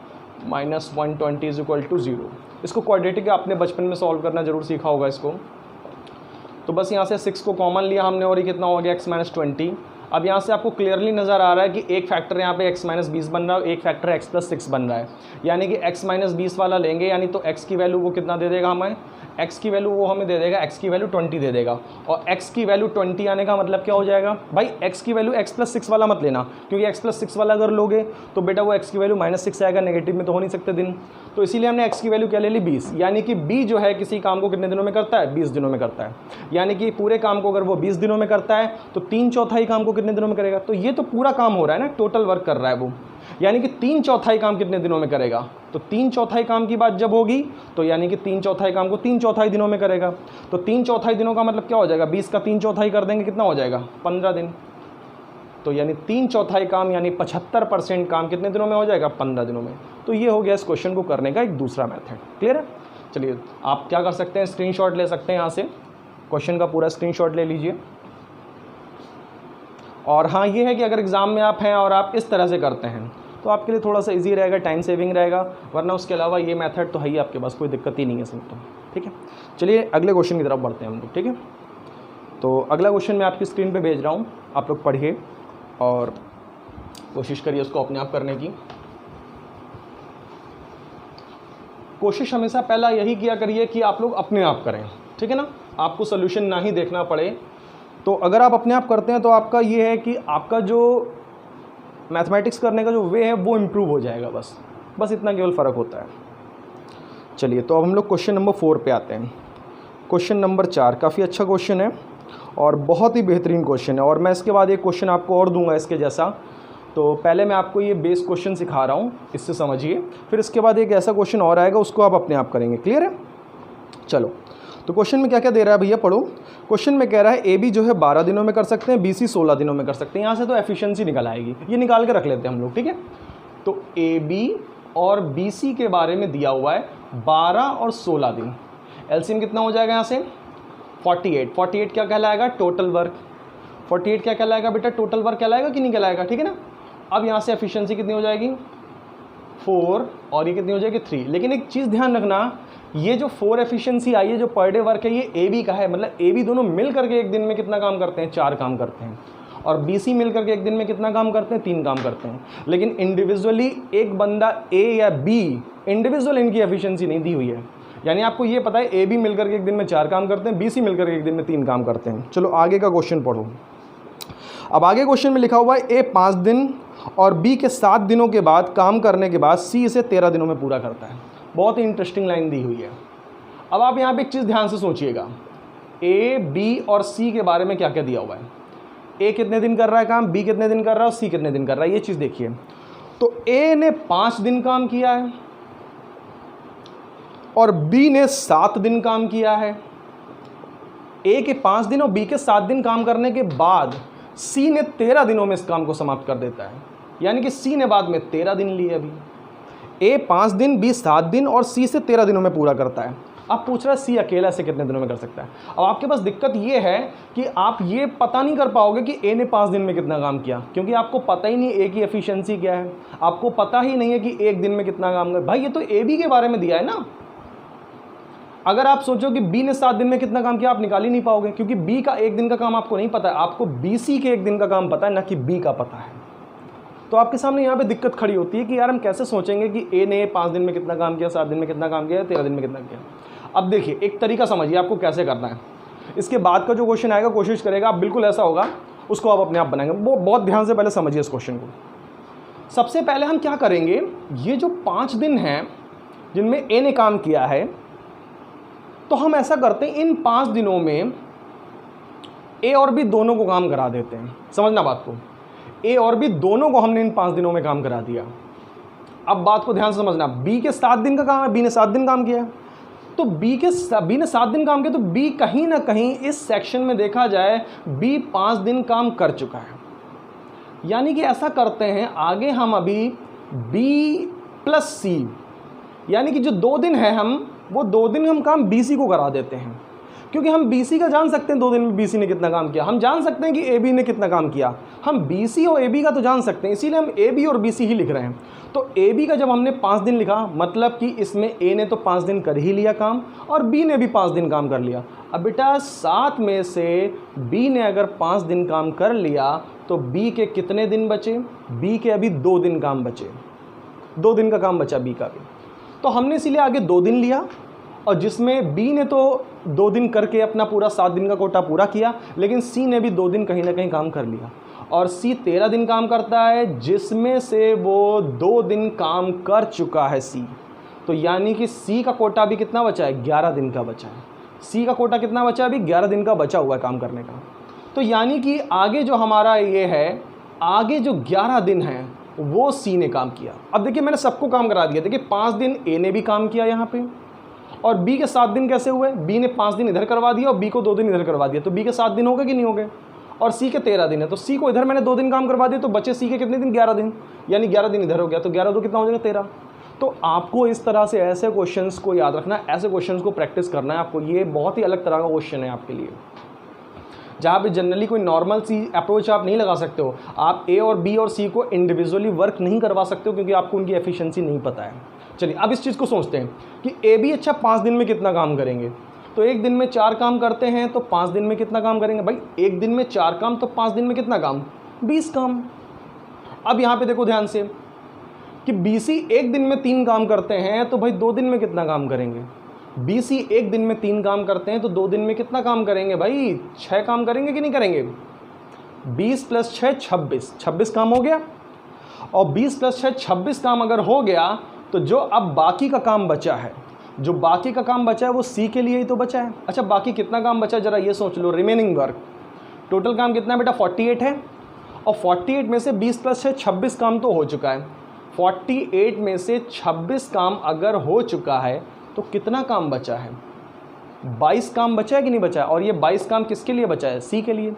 -120 = 0। इसको क्वाड्रेटिक आपने बचपन में सॉल्व करना जरूर सीखा होगा इसको। तो बस यहाँ से 6 को कॉमन लिया हमने और ये कितना हो गया x - 20। अब यहाँ से आपको क्लियरली नज़र आ रहा है कि एक फैक्टर यहाँ पे x - 20 बन रहा है और एक फैक्टर x + 6 बन रहा है, यानी कि x - 20 वाला लेंगे, यानी तो x की वैल्यू वो कितना दे देगा हमें, x की वैल्यू वो हमें दे देगा, x की वैल्यू 20 दे देगा। और x की वैल्यू 20 आने का मतलब क्या हो जाएगा भाई, x की वैल्यू x + 6 वाला मत लेना, क्योंकि x + 6 वाला अगर लोगे तो बेटा वो x की वैल्यू -6 आएगा, नेगेटिव में तो हो नहीं सकते दिन। तो इसीलिए हमने x की वैल्यू क्या ले ली 20, यानी कि b जो है किसी काम को कितने दिनों में करता है, 20 दिनों में करता है। यानी कि पूरे काम को अगर वो 20 दिनों में करता है तो 3/4 काम को कितने दिनों में करेगा। तो ये तो पूरा काम हो रहा है ना, टोटल वर्क कर रहा है वो, यानी कि 3/4 काम कितने दिनों में करेगा। तो 3/4 काम की बात जब होगी तो यानी कि 3/4 काम को 3/4 दिनों में करेगा। तो 3/4 दिनों का मतलब क्या हो जाएगा, 20 का 3/4 कर देंगे, कितना हो जाएगा 15 दिन। तो यानी 3/4 काम यानी 75% काम कितने दिनों में हो जाएगा, 15 दिनों में। तो ये हो गया इस क्वेश्चन को करने का एक दूसरा मेथड। क्लियर है। चलिए आप क्या कर सकते हैं, स्क्रीनशॉट ले सकते हैं, यहाँ से क्वेश्चन का पूरा स्क्रीनशॉट ले लीजिए। और हाँ ये है कि अगर एग्ज़ाम में आप हैं और आप इस तरह से करते हैं तो आपके लिए थोड़ा सा इजी रहेगा, टाइम सेविंग रहेगा, वरना उसके अलावा ये मेथड तो है ही आपके पास, कोई दिक्कत ही नहीं है इसमें तो, ठीक है। चलिए अगले क्वेश्चन की तरफ बढ़ते हैं हम लोग, ठीक है। तो अगला क्वेश्चन मैं आपकी स्क्रीन पे भेज रहा हूँ, आप लोग पढ़िए और कोशिश करिए उसको अपने आप करने की। कोशिश हमेशा पहला यही किया करिए कि आप लोग अपने आप करें, ठीक है ना, आपको सोल्यूशन ना ही देखना पड़े। तो अगर आप अपने आप करते हैं तो आपका ये है कि आपका जो मैथमेटिक्स करने का जो वे है वो इम्प्रूव हो जाएगा, बस इतना केवल फ़र्क होता है। चलिए तो अब हम लोग क्वेश्चन नंबर 4 पे आते हैं। क्वेश्चन नंबर 4 काफ़ी अच्छा क्वेश्चन है और बहुत ही बेहतरीन क्वेश्चन है, और मैं इसके बाद एक क्वेश्चन आपको और दूंगा इसके जैसा। तो पहले मैं आपको ये बेस क्वेश्चन सिखा रहा हूँ, इससे समझिए, फिर इसके बाद एक ऐसा क्वेश्चन और आएगा, उसको आप अपने आप करेंगे। क्लियर है। चलो तो क्वेश्चन में क्या क्या दे रहा है भैया, पढ़ो। क्वेश्चन में कह रहा है ए बी जो है 12 दिनों में कर सकते हैं, बी सी 16 दिनों में कर सकते हैं। यहाँ से तो एफिशिएंसी निकल आएगी, ये निकाल के रख लेते हैं हम लोग, ठीक है। तो ए बी और बी सी के बारे में दिया हुआ है 12 और 16 दिन। एलसीएम कितना हो जाएगा यहाँ से 48। 48 क्या कहलाएगा, टोटल वर्क। 48 क्या कहलाएगा बेटा, टोटल वर्क कहलाएगा कि नहीं कहलाएगा, ठीक है ना। अब यहाँ से एफिशिएंसी कितनी हो जाएगी 4 और ये कितनी हो जाएगी 3। लेकिन एक चीज़ ध्यान रखना, ये जो 4 एफिशिएंसी आई है, जो पर डे वर्क है, ये ए बी का है, मतलब ए बी दोनों मिल करके एक दिन में कितना काम करते हैं, 4 काम करते हैं, और बी सी मिल करके एक दिन में कितना काम करते हैं, 3 काम करते हैं। लेकिन इंडिविजुअली एक बंदा ए या बी, इंडिविजुअल इनकी एफिशिएंसी नहीं दी हुई है। यानी आपको ये पता है ए बी मिलकर के एक दिन में 4 काम करते हैं, बी सी मिलकर के एक दिन में 3 काम करते हैं। चलो आगे का क्वेश्चन पढ़ो। अब आगे क्वेश्चन में लिखा हुआ है ए 5 दिन और बी के 7 दिनों के बाद काम करने के बाद सी इसे 13 दिनों में पूरा करता है। बहुत ही इंटरेस्टिंग लाइन दी हुई है। अब आप यहाँ पे एक चीज़ ध्यान से सोचिएगा, ए बी और सी के बारे में क्या क्या दिया हुआ है। ए कितने दिन कर रहा है काम, बी कितने दिन कर रहा है और सी कितने दिन कर रहा है, ये चीज़ देखिए। तो ए ने 5 दिन काम किया है और बी ने 7 दिन काम किया है। ए के 5 दिन और बी के 7 दिन काम करने के बाद सी ने 13 दिनों में इस काम को समाप्त कर देता है, यानी कि सी ने बाद में 13 दिन लिए। अभी ए 5 दिन, बी 7 दिन और सी से 13 दिनों में पूरा करता है। अब पूछ रहा है सी अकेला से कितने दिनों में कर सकता है। अब आपके पास दिक्कत ये है कि आप ये पता नहीं कर पाओगे कि ए ने 5 दिन में कितना काम किया, क्योंकि आपको पता ही नहीं ए की एफिशिएंसी क्या है, आपको पता ही नहीं है कि एक दिन में कितना काम कर। भाई ये तो ए बी के बारे में दिया है ना। अगर आप सोचो कि बी ने 7 दिन में कितना काम किया, आप निकाल ही नहीं पाओगे, क्योंकि बी का एक दिन का काम आपको नहीं पता है, आपको बी सी के एक दिन का काम पता है, ना कि बी का पता है। तो आपके सामने यहाँ पे दिक्कत खड़ी होती है कि यार हम कैसे सोचेंगे कि ए ने 5 दिन में कितना काम किया, 7 दिन में कितना काम किया, 13 दिन में कितना किया। अब देखिए एक तरीका समझिए आपको कैसे करना है। इसके बाद का जो क्वेश्चन आएगा कोशिश करेगा आप बिल्कुल ऐसा होगा, उसको आप अपने आप बनाएंगे। वो बहुत ध्यान से पहले समझिए इस क्वेश्चन को। सबसे पहले हम क्या करेंगे, ये जो 5 दिन हैं जिनमें ए ने काम किया है, तो हम ऐसा करते हैं इन 5 दिनों में ए और बी दोनों को काम करा देते हैं। समझना बात को, ए और बी दोनों को हमने इन 5 दिनों में काम करा दिया। अब बात को ध्यान से समझना, बी के 7 दिन का काम है, बी ने 7 दिन काम किया, तो बी ने 7 दिन काम किया, तो बी कहीं ना कहीं इस सेक्शन में देखा जाए बी 5 दिन काम कर चुका है। यानी कि ऐसा करते हैं आगे हम अभी बी प्लस सी, यानी कि जो 2 दिन है वो 2 दिन हम काम बी सी को करा देते हैं, क्योंकि हम बी सी का जान सकते हैं 2 दिन में बी सी ने कितना काम किया, हम जान सकते हैं कि ए बी ने कितना काम किया, हम बी सी और ए बी का तो जान सकते हैं, इसीलिए हम ए बी और बी सी ही लिख रहे हैं। तो ए बी का जब हमने 5 दिन लिखा, मतलब कि इसमें ए ने तो 5 दिन कर ही लिया काम और बी ने भी 5 दिन काम कर लिया। अब बेटा 7 में से बी ने अगर 5 दिन काम कर लिया तो बी के कितने दिन बचे, बी के अभी 2 दिन काम बचे, 2 दिन का काम बचा बी का भी। तो हमने इसीलिए आगे 2 दिन लिया, और जिसमें बी ने तो 2 दिन करके अपना पूरा 7 दिन का कोटा पूरा किया, लेकिन सी ने भी 2 दिन कहीं ना कहीं काम कर लिया, और सी 13 दिन काम करता है, जिसमें से वो 2 दिन काम कर चुका है सी। तो यानी कि सी का कोटा भी कितना बचा है, 11 दिन का बचा है। सी का कोटा कितना बचा है, अभी 11 दिन का बचा हुआ है काम करने का। तो यानी कि आगे जो हमारा ये है, आगे जो 11 दिन है वो सी ने काम किया। अब देखिए मैंने सबको काम करा दिया। देखिए 5 दिन ए ने भी काम किया यहाँ पे, और बी के 7 दिन कैसे हुए, बी ने 5 दिन इधर करवा दिया और बी को 2 दिन इधर करवा दिया, तो बी के 7 दिन हो गए कि नहीं हो गए, और सी के 13 दिन है, तो सी को इधर मैंने 2 दिन काम करवा दिया, तो बचे सी के कितने दिन, 11 दिन, यानी 11 दिन इधर हो गया, तो 11 2 कितना हो जाएगा, 13। तो आपको इस तरह से ऐसे क्वेश्चंस को याद रखना है, ऐसे क्वेश्चंस को प्रैक्टिस करना है आपको। ये बहुत ही अलग तरह का क्वेश्चन है आपके लिए, जहाँ पे जनरली कोई नॉर्मल सी अप्रोच आप नहीं लगा सकते हो। आप ए और बी और सी को इंडिविजुअली वर्क नहीं करवा सकते हो, क्योंकि आपको उनकी एफिशिएंसी नहीं पता है। चलिए अब इस चीज़ को सोचते हैं कि ए बी अच्छा 5 दिन में कितना काम करेंगे, तो एक दिन में 4 काम करते हैं, तो 5 दिन में कितना काम करेंगे, भाई एक दिन में 4 काम, तो 5 दिन में कितना काम, 20 काम। अब यहाँ पे देखो ध्यान से कि बी सी एक दिन में 3 काम करते हैं, तो भाई 2 दिन में कितना काम करेंगे। बी सी एक दिन में 3 काम करते हैं, तो 2 दिन में कितना काम करेंगे, भाई 6 काम करेंगे कि नहीं करेंगे। 20 + 6 26, 26 काम हो गया, और 20 + 6 26 काम अगर हो गया, तो जो अब बाकी का काम बचा है, जो बाकी का काम बचा है वो सी के लिए ही तो बचा है। अच्छा बाकी कितना काम बचा है, जरा ये सोच लो, रिमेनिंग वर्क। टोटल काम कितना है बेटा, 48 है, और 48 में से 20 + 6 26 काम तो हो चुका है। 48 में से 26 काम अगर हो चुका है तो कितना काम बचा है, 22 काम बचा है कि नहीं बचा है, और ये 22 काम किसके लिए बचा है, सी के लिए।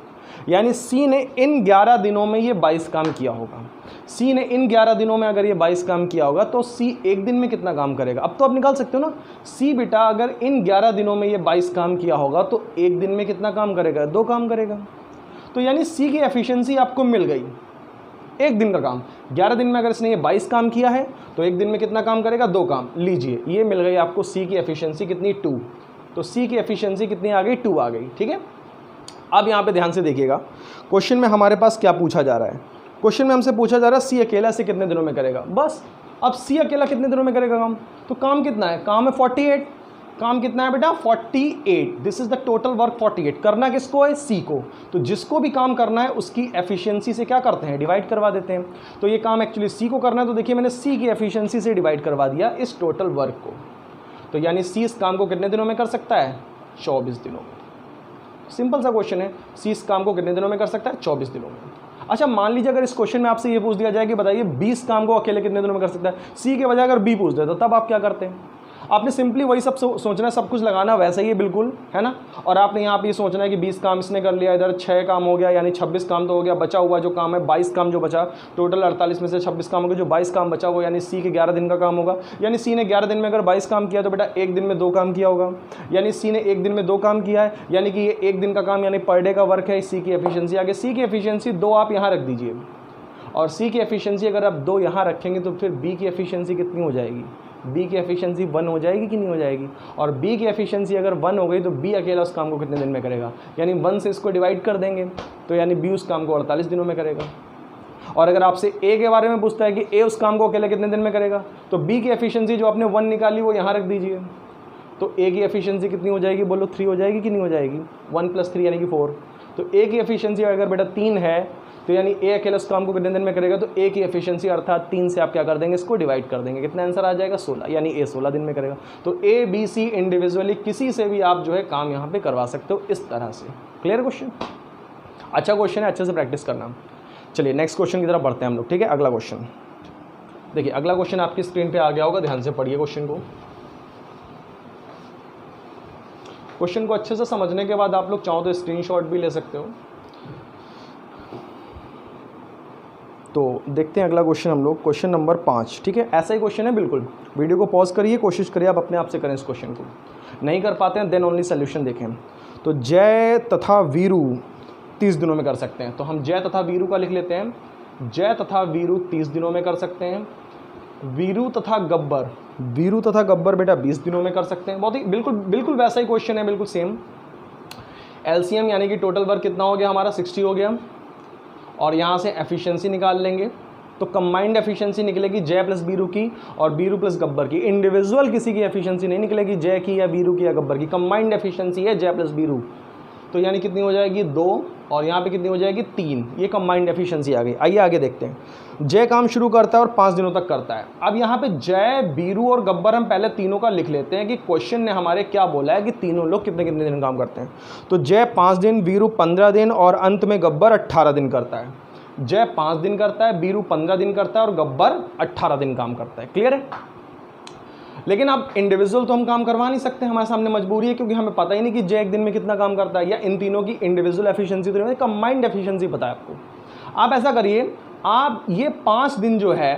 यानी सी ने इन 11 दिनों में ये 22 काम किया होगा। सी ने इन 11 दिनों में अगर ये 22 काम किया होगा, तो सी एक दिन में कितना काम करेगा। अब तो आप निकाल सकते हो ना, सी बेटा अगर इन 11 दिनों में ये 22 काम किया होगा, तो एक दिन में कितना काम करेगा, 2 काम करेगा। तो यानी सी की एफिशिएंसी आपको मिल गई, एक दिन का काम। 11 दिन में अगर इसने ये 22 काम किया है, तो एक दिन में कितना काम करेगा, 2 काम। लीजिए ये मिल गई आपको सी की एफिशिएंसी कितनी, 2। तो सी की एफिशिएंसी कितनी आ गई, 2 आ गई। ठीक है, अब यहाँ पे ध्यान से देखिएगा, क्वेश्चन में हमारे पास क्या पूछा जा रहा है। क्वेश्चन में हमसे पूछा जा रहा है सी अकेला से कितने दिनों में करेगा। बस अब सी अकेला कितने दिनों में करेगा काम, तो काम कितना है, काम है 48, काम कितना है बेटा 48, this is the total work 48। करना किसको है, सी को। तो जिसको भी काम करना है उसकी एफिशिएंसी से क्या करते हैं, डिवाइड करवा देते हैं। तो ये काम एक्चुअली सी को करना है, तो देखिए मैंने सी की एफिशिएंसी से डिवाइड करवा दिया इस टोटल वर्क को। तो यानी सी इस काम को कितने दिनों में कर सकता है, 24 दिनों में। सिंपल सा क्वेश्चन है, सी इस काम को कितने दिनों में कर सकता है, 24 दिनों में। अच्छा मान लीजिए अगर इस क्वेश्चन में आपसे ये पूछ दिया जाए कि बताइए 20 काम को अकेले कितने दिनों में कर सकता है, सी के बजाय अगर बी पूछ दे तो तब आप क्या करते हैं। आपने सिंपली वही सब सोचना है, सब कुछ लगाना वैसा ही है बिल्कुल, है ना। और आपने यहाँ पे ये सोचना है कि 20 काम इसने कर लिया, इधर 6 काम हो गया, यानी 26 काम तो हो गया। बचा हुआ जो काम है 22 काम जो बचा, टोटल 48 में से 26 काम हो गया, जो 22 काम बचा हुआ यानी सी के 11 दिन का काम होगा। यानी सी ने 11 दिन में अगर 22 काम किया तो बेटा एक दिन में 2 काम किया होगा, यानी सी ने एक दिन में 2 काम किया है, यानी कि ये एक दिन का काम यानी पर डे का वर्क है। सी की एफिशिएंसी आगे, सी की एफिशिएंसी 2 आप यहाँ रख दीजिए, और सी की एफिशिएंसी अगर आप 2 यहाँ रखेंगे तो फिर बी की एफिशिएंसी कितनी हो जाएगी, बी की एफिशिएंसी 1 हो जाएगी कि नहीं हो जाएगी। और बी की एफिशिएंसी अगर 1 हो गई तो बी अकेला उस काम को कितने दिन में करेगा, यानी 1 से इसको डिवाइड कर देंगे तो यानी बी उस काम को 48 दिनों में करेगा। और अगर आपसे ए के बारे में पूछता है कि ए उस काम को अकेले कितने दिन में करेगा, तो बी की एफिशिएंसी जो आपने 1 निकाली वो यहाँ रख दीजिए, तो ए की एफिशिएंसी कितनी हो जाएगी, बोलो 3 हो जाएगी कि नहीं हो जाएगी, 1 + 3 यानी कि 4। तो ए की एफिशिएंसी अगर बेटा 3 है तो यानी ए अकेले उस काम को कितने दिन में करेगा, तो ए की एफिशिएंसी अर्थात 3 से आप क्या कर देंगे, इसको डिवाइड कर देंगे, कितना आंसर आ जाएगा 16, यानी ए 16 दिन में करेगा। तो ए बी सी इंडिविजुअली किसी से भी आप जो है काम यहाँ पे करवा सकते हो इस तरह से। क्लियर क्वेश्चन, अच्छा क्वेश्चन है, अच्छे से प्रैक्टिस करना। चलिए नेक्स्ट क्वेश्चन की तरफ बढ़ते हैं हम लोग, ठीक है। अगला क्वेश्चन देखिए, अगला क्वेश्चन आपकी स्क्रीन पर आ गया होगा, ध्यान से पढ़िए क्वेश्चन को। क्वेश्चन को अच्छे से समझने के बाद आप लोग चाहो तो स्क्रीनशॉट भी ले सकते हो। तो देखते हैं अगला क्वेश्चन हम लोग, क्वेश्चन नंबर 5, ठीक है। ऐसा ही क्वेश्चन है बिल्कुल, वीडियो को पॉज करिए, कोशिश करिए आप अपने आप से करें इस क्वेश्चन को। नहीं कर पाते हैं देन ओनली सोल्यूशन देखें। तो जय तथा वीरू 30 दिनों में कर सकते हैं, तो हम जय तथा वीरू का लिख लेते हैं। जय तथा वीरू 30 दिनों में कर सकते हैं। वीरू तथा गब्बर, वीरू तथा गब्बर बेटा 20 दिनों में कर सकते हैं। बहुत ही बिल्कुल वैसा ही क्वेश्चन है, बिल्कुल सेम। एलसीएम यानी कि टोटल वर्क कितना हो गया हमारा, 60 हो गया, और यहाँ से एफिशिएंसी निकाल लेंगे तो कंबाइंड एफिशिएंसी निकलेगी जय प्लस बीरू की और बीरू प्लस गब्बर की। इंडिविजुअल किसी की एफिशिएंसी नहीं निकलेगी, जय की या बीरू की या गब्बर की, कंबाइंड एफिशिएंसी है जय प्लस बीरू। तो यानी कितनी हो जाएगी 2, और यहाँ पे कितनी हो जाएगी 3, ये कंबाइंड एफिशिएंसी आ गई। आइए आगे देखते हैं। जय काम शुरू करता है और 5 दिनों तक करता है। अब यहाँ पे जय, बीरू और गब्बर हम पहले तीनों का लिख लेते हैं कि क्वेश्चन ने हमारे क्या बोला है कि तीनों लोग कितने कितने दिन काम करते हैं। तो जय 5 दिन, बीरू 15 दिन और अंत में गब्बर 18 दिन करता है। जय 5 दिन करता है, बीरू 15 दिन करता है और गब्बर 18 दिन काम करता है। क्लियर है। लेकिन अब इंडिविजुअल तो हम काम करवा नहीं सकते, हमारे सामने मजबूरी है, क्योंकि हमें पता ही नहीं कि जय एक दिन में कितना काम करता है, या इन तीनों की इंडिविजुअल एफिशिएंसी तो नहीं, कंबाइंड एफिशिएंसी पता है आपको। आप ऐसा करिए, आप ये 5 दिन जो है,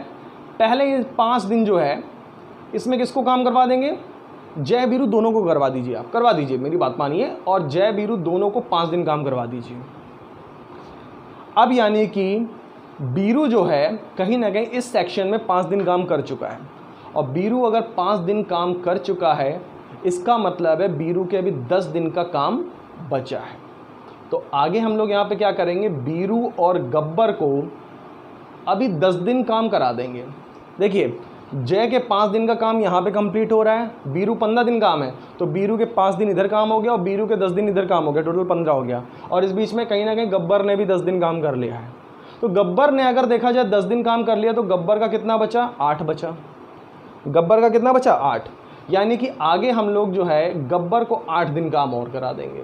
पहले ये 5 दिन जो है इसमें किसको काम करवा देंगे, जय बीरू दोनों को करवा दीजिए, आप करवा दीजिए, मेरी बात मानिए, और जय बीरू दोनों को 5 दिन काम करवा दीजिए। अब यानी कि बीरू जो है कहीं ना कहीं इस सेक्शन में 5 दिन काम कर चुका है, और बीरू अगर 5 दिन काम कर चुका है इसका मतलब है बीरू के अभी 10 दिन का काम बचा है। तो आगे हम लोग यहाँ पे क्या करेंगे, बीरू और गब्बर को अभी 10 दिन काम करा देंगे। देखिए जय के 5 दिन का काम यहाँ पे कंप्लीट हो रहा है, बीरू 15 दिन काम है, तो बीरू के 5 दिन इधर काम हो गया और बीरू के 10 दिन इधर काम हो गया, टोटल 15 हो गया। और इस बीच में कहीं ना कहीं गब्बर ने भी 10 दिन काम कर लिया है। तो गब्बर ने अगर देखा जाए 10 दिन काम कर लिया तो गब्बर का कितना बचा, 8 बचा। गब्बर का कितना बचा, 8, यानी कि आगे हम लोग जो है गब्बर को 8 दिन काम और करा देंगे।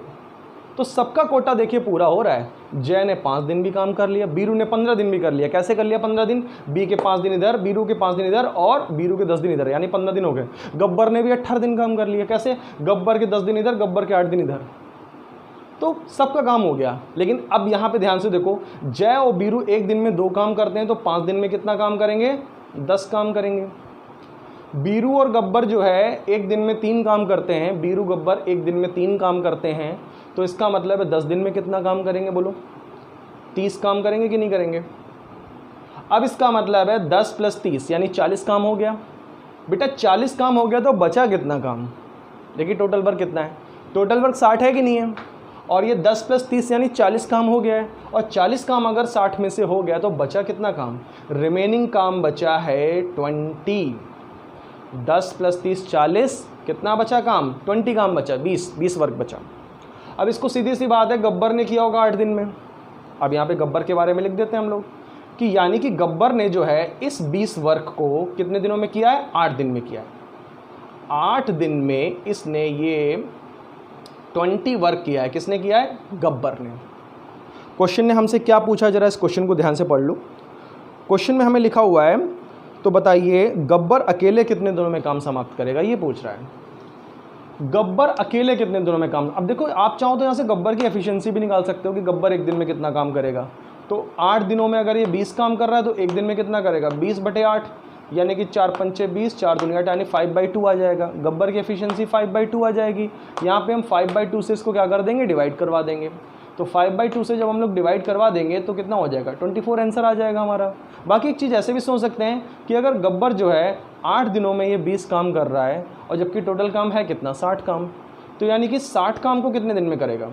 तो सबका कोटा देखिए पूरा हो रहा है। जय ने 5 दिन भी काम कर लिया, बीरू ने 15 दिन भी कर लिया। कैसे कर लिया 15 दिन, बी के 5 दिन इधर, बीरू के 5 दिन इधर और बीरू के 10 दिन इधर, यानी 15 दिन हो गए। गब्बर ने भी 18 दिन काम कर लिया। कैसे, गब्बर के 10 दिन इधर, गब्बर के 8 दिन इधर, तो सबका काम हो गया। लेकिन अब यहाँ पे ध्यान से देखो, जय और बीरू एक दिन में 2 काम करते हैं, तो 5 दिन में कितना काम करेंगे, 10 काम करेंगे। बीरू और गब्बर जो है एक दिन में 3 काम करते हैं, बीरू गब्बर एक दिन में 3 काम करते हैं, तो इसका मतलब है 10 दिन में कितना काम करेंगे, बोलो 30 काम करेंगे कि नहीं करेंगे। अब इसका मतलब है 10 + 30 यानी 40 काम हो गया। बेटा 40 काम हो गया तो बचा कितना काम, देखिए टोटल वर्क कितना है, टोटल वर्क 60 है कि नहीं है, और ये 10 + 30 यानी 40 काम हो गया है। और 40 काम अगर 60 में से हो गया तो बचा कितना काम, रिमेनिंग काम बचा है 20। 10 + 30 40 कितना बचा काम, 20 काम बचा, 20 वर्क बचा। अब इसको सीधी सी बात है, गब्बर ने किया होगा 8 दिन में। अब यहाँ पे गब्बर के बारे में लिख देते हैं हम लोग कि यानी कि गब्बर ने जो है इस 20 वर्क को कितने दिनों में किया है, 8 दिन में किया है। 8 दिन में इसने ये 20 वर्क किया है। किसने किया है, गब्बर ने। क्वेश्चन ने हमसे क्या पूछा, जरा इस क्वेश्चन को ध्यान से पढ़ लो। क्वेश्चन में हमें लिखा हुआ है, तो बताइए गब्बर अकेले कितने दिनों में काम समाप्त करेगा, ये पूछ रहा है। गब्बर अकेले कितने दिनों में काम, अब देखो आप चाहो तो यहाँ से गब्बर की एफिशिएंसी भी निकाल सकते हो कि गब्बर एक दिन में कितना काम करेगा। तो 8 दिनों में अगर ये 20 काम कर रहा है तो एक दिन में कितना करेगा, 20/8, यानी कि 4 पंचे 20, 4 दूनी 8, यानी 5/2 आ जाएगा। गब्बर की एफिशिएंसी 5/2 आ जाएगी। यहाँ पे हम 5/2 से इसको क्या कर देंगे, डिवाइड करवा देंगे। तो 5/2 से जब हम लोग डिवाइड करवा देंगे तो कितना हो जाएगा, 24 आंसर आ जाएगा हमारा। बाकी एक चीज़ ऐसे भी सोच सकते हैं कि अगर गब्बर जो है 8 दिनों में ये 20 काम कर रहा है और जबकि टोटल काम है कितना, 60 काम, तो यानी कि 60 काम को कितने दिन में करेगा,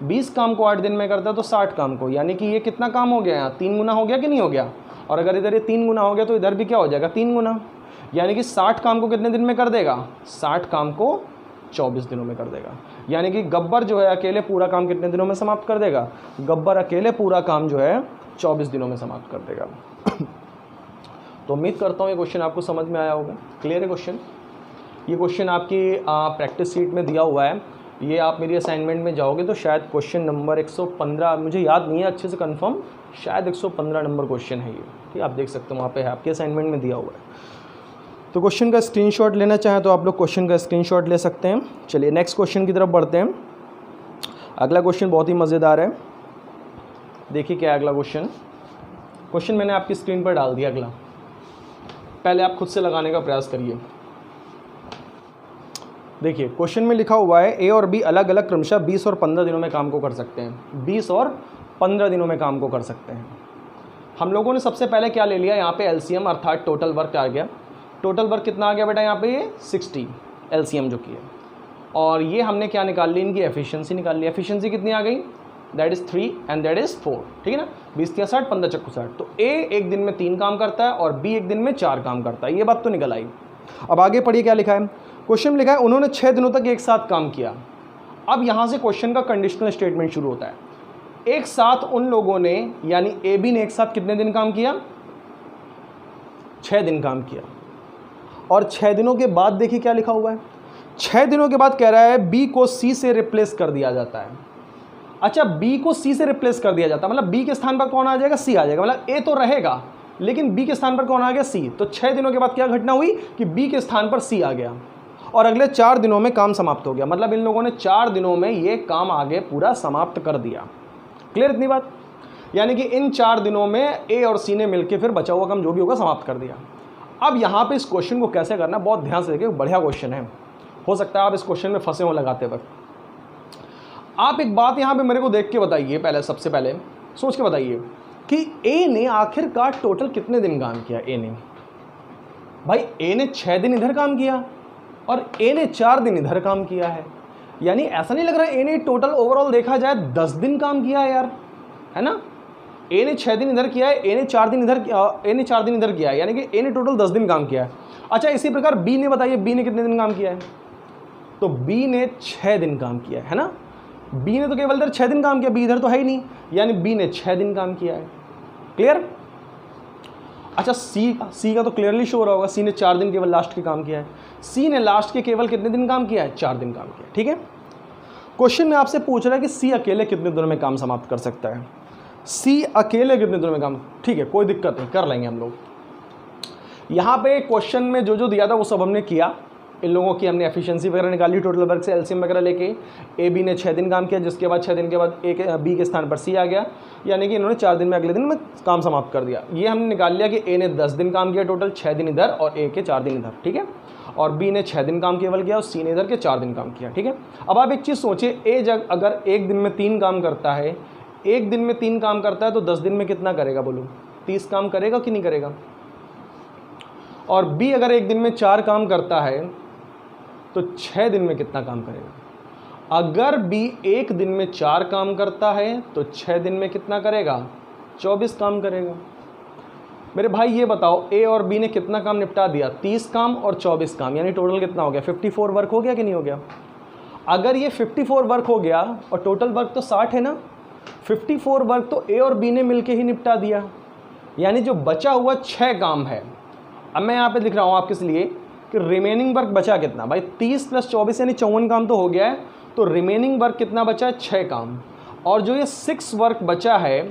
20 काम को 8 दिन में करता है तो 60 काम को, यानी कि ये कितना काम हो गया, यहाँ 3 गुना हो गया कि नहीं हो गया। और अगर इधर ये 3 गुना हो गया तो इधर भी क्या हो जाएगा, 3 गुना, यानी कि 60 काम को कितने दिन में कर देगा, 60 काम को 24 दिनों में कर देगा। यानी कि गब्बर जो है अकेले पूरा काम कितने दिनों में समाप्त कर देगा, गब्बर अकेले पूरा काम जो है 24 दिनों में समाप्त कर देगा। तो उम्मीद करता हूँ ये क्वेश्चन आपको समझ में आया होगा। क्लियर है क्वेश्चन। ये क्वेश्चन आपकी प्रैक्टिस शीट में दिया हुआ है। ये आप मेरी असाइनमेंट में जाओगे तो शायद क्वेश्चन नंबर 115, मुझे याद नहीं है अच्छे से कंफर्म, शायद 115 नंबर क्वेश्चन है ये। ठीक, आप देख सकते हो वहाँ पे है, आपके असाइनमेंट में दिया हुआ है। तो क्वेश्चन का स्क्रीनशॉट लेना चाहें तो आप लोग क्वेश्चन का स्क्रीनशॉट ले सकते हैं। चलिए नेक्स्ट क्वेश्चन की तरफ बढ़ते हैं। अगला क्वेश्चन बहुत ही मज़ेदार है। देखिए क्या है अगला क्वेश्चन। क्वेश्चन मैंने आपकी स्क्रीन पर डाल दिया। अगला पहले आप खुद से लगाने का प्रयास करिए। देखिए क्वेश्चन में लिखा हुआ है ए और बी अलग अलग क्रमशः 20 और 15 दिनों में काम को कर सकते हैं। 20 और 15 दिनों में काम को कर सकते हैं। हम लोगों ने सबसे पहले क्या ले लिया, यहाँ पे एलसीएम अर्थात टोटल वर्क आ गया। टोटल वर्क कितना आ गया बेटा, यहाँ पे 60 एलसीएम जो की है। और ये हमने क्या निकाल ली, इनकी एफिशिएंसी निकाल ली। एफिशिएंसी कितनी आ गई, that is 3 and that is 4। ठीक है ना, 20 या 60, 15 चक्कू 60। तो ए एक दिन में 3 काम करता है और बी एक दिन में 4 काम करता है। ये बात तो निकल आई। अब आगे पढ़िए क्या लिखा है। क्वेश्चन में लिखा है उन्होंने 6 दिनों तक एक साथ काम किया। अब यहाँ से क्वेश्चन का कंडीशनल स्टेटमेंट शुरू होता है। एक साथ उन लोगों ने, यानी ए बी ने एक साथ कितने दिन काम किया, 6 दिन काम किया। और 6 दिनों के बाद देखिए क्या लिखा हुआ है। 6 दिनों के बाद कह रहा है बी को सी से रिप्लेस कर दिया जाता है। अच्छा, बी को सी से रिप्लेस कर दिया जाता है, मतलब बी के स्थान पर कौन आ जाएगा, सी आ जाएगा। मतलब ए तो रहेगा लेकिन बी के स्थान पर कौन आ गया, सी। तो 6 दिनों के बाद क्या घटना हुई कि बी के स्थान पर सी आ गया और अगले 4 दिनों में काम समाप्त हो गया। मतलब इन लोगों ने 4 दिनों में ये काम आगे पूरा समाप्त कर दिया। क्लियर इतनी बात। यानी कि इन 4 दिनों में ए और सी ने मिलकर फिर बचा हुआ काम जो भी होगा समाप्त कर दिया। अब यहाँ पे इस क्वेश्चन को कैसे करना, बहुत ध्यान से देखिए, बढ़िया क्वेश्चन है। हो सकता है आप इस क्वेश्चन में फंसे हो लगाते वक्त। आप एक बात यहाँ पे मेरे को देख के बताइए, पहले सबसे पहले सोच के बताइए कि ए ने आखिरकार टोटल कितने दिन काम किया। ए ने, भाई ए ने 6 दिन इधर काम किया और ए ने 4 दिन इधर काम किया है। यानी ऐसा नहीं लग रहा है ए ने टोटल ओवरऑल देखा जाए 10 दिन काम किया है यार, है ना। ए ने 6 दिन इधर किया है, ए ने 4 दिन इधर, ए ने 4 दिन इधर किया है, यानी कि ए ने टोटल 10 दिन काम किया है। अच्छा, इसी प्रकार बी ने, बताइए बी ने कितने दिन काम किया है। तो बी ने 6 दिन काम किया है ना। बी ने तो केवल इधर 6 दिन काम किया, बी इधर तो है ही नहीं, यानी बी ने 6 दिन काम किया है। क्लियर। अच्छा, सी का तो क्लियरली शो हो रहा होगा, सी ने 4 दिन केवल लास्ट के काम किया है। सी ने लास्ट के केवल कितने दिन काम किया है, 4 दिन काम किया। ठीक है। क्वेश्चन में आपसे पूछ रहा है कि सी अकेले कितने दिनों में काम समाप्त कर सकता है। सी अकेले कितने दिनों में काम, ठीक है कोई दिक्कत नहीं, कर लेंगे हम लोग। यहाँ पे क्वेश्चन में जो जो दिया था वो सब हमने किया। इन लोगों की हमने एफिशिएंसी वगैरह निकाली, टोटल वर्क से एलसीएम वगैरह लेके। ए बी ने 6 दिन काम किया, जिसके बाद 6 दिन के बाद ए बी के स्थान पर सी आ गया, यानी कि इन्होंने 4 दिन में अगले दिन में काम समाप्त कर दिया। ये हमने निकाल लिया कि ए ने 10 दिन काम किया टोटल, 6 दिन इधर और ए के 4 दिन इधर। ठीक है। और बी ने 6 दिन काम केवल किया और सी ने इधर के 4 दिन काम किया। ठीक है। अब आप एक चीज़ सोचिए, ए अगर एक दिन में 3 काम करता है, एक दिन में 3 काम करता है तो 10 दिन में कितना करेगा बोलो, 30 काम करेगा कि नहीं करेगा। और बी अगर एक दिन में 4 काम करता है तो 6 दिन में कितना काम करेगा। अगर बी एक दिन में 4 काम करता है तो 6 दिन में कितना करेगा, 24 काम करेगा। मेरे भाई ये बताओ ए और बी ने कितना काम निपटा दिया, 30 काम और 24 काम, यानी टोटल कितना हो गया, 54 वर्क हो गया कि नहीं हो गया। अगर ये 54 वर्क हो गया और टोटल वर्क तो 60 है ना, 54 वर्क तो ए और बी ने मिलके ही निपटा दिया, यानी जो बचा हुआ 6 काम है। अब मैं यहाँ पे लिख रहा हूँ आपके लिए कि रिमेनिंग वर्क बचा कितना, भाई 30 + 24 यानी 54 काम तो हो गया है, तो रिमेनिंग वर्क कितना बचा है, 6 काम। और जो ये 6 वर्क बचा है,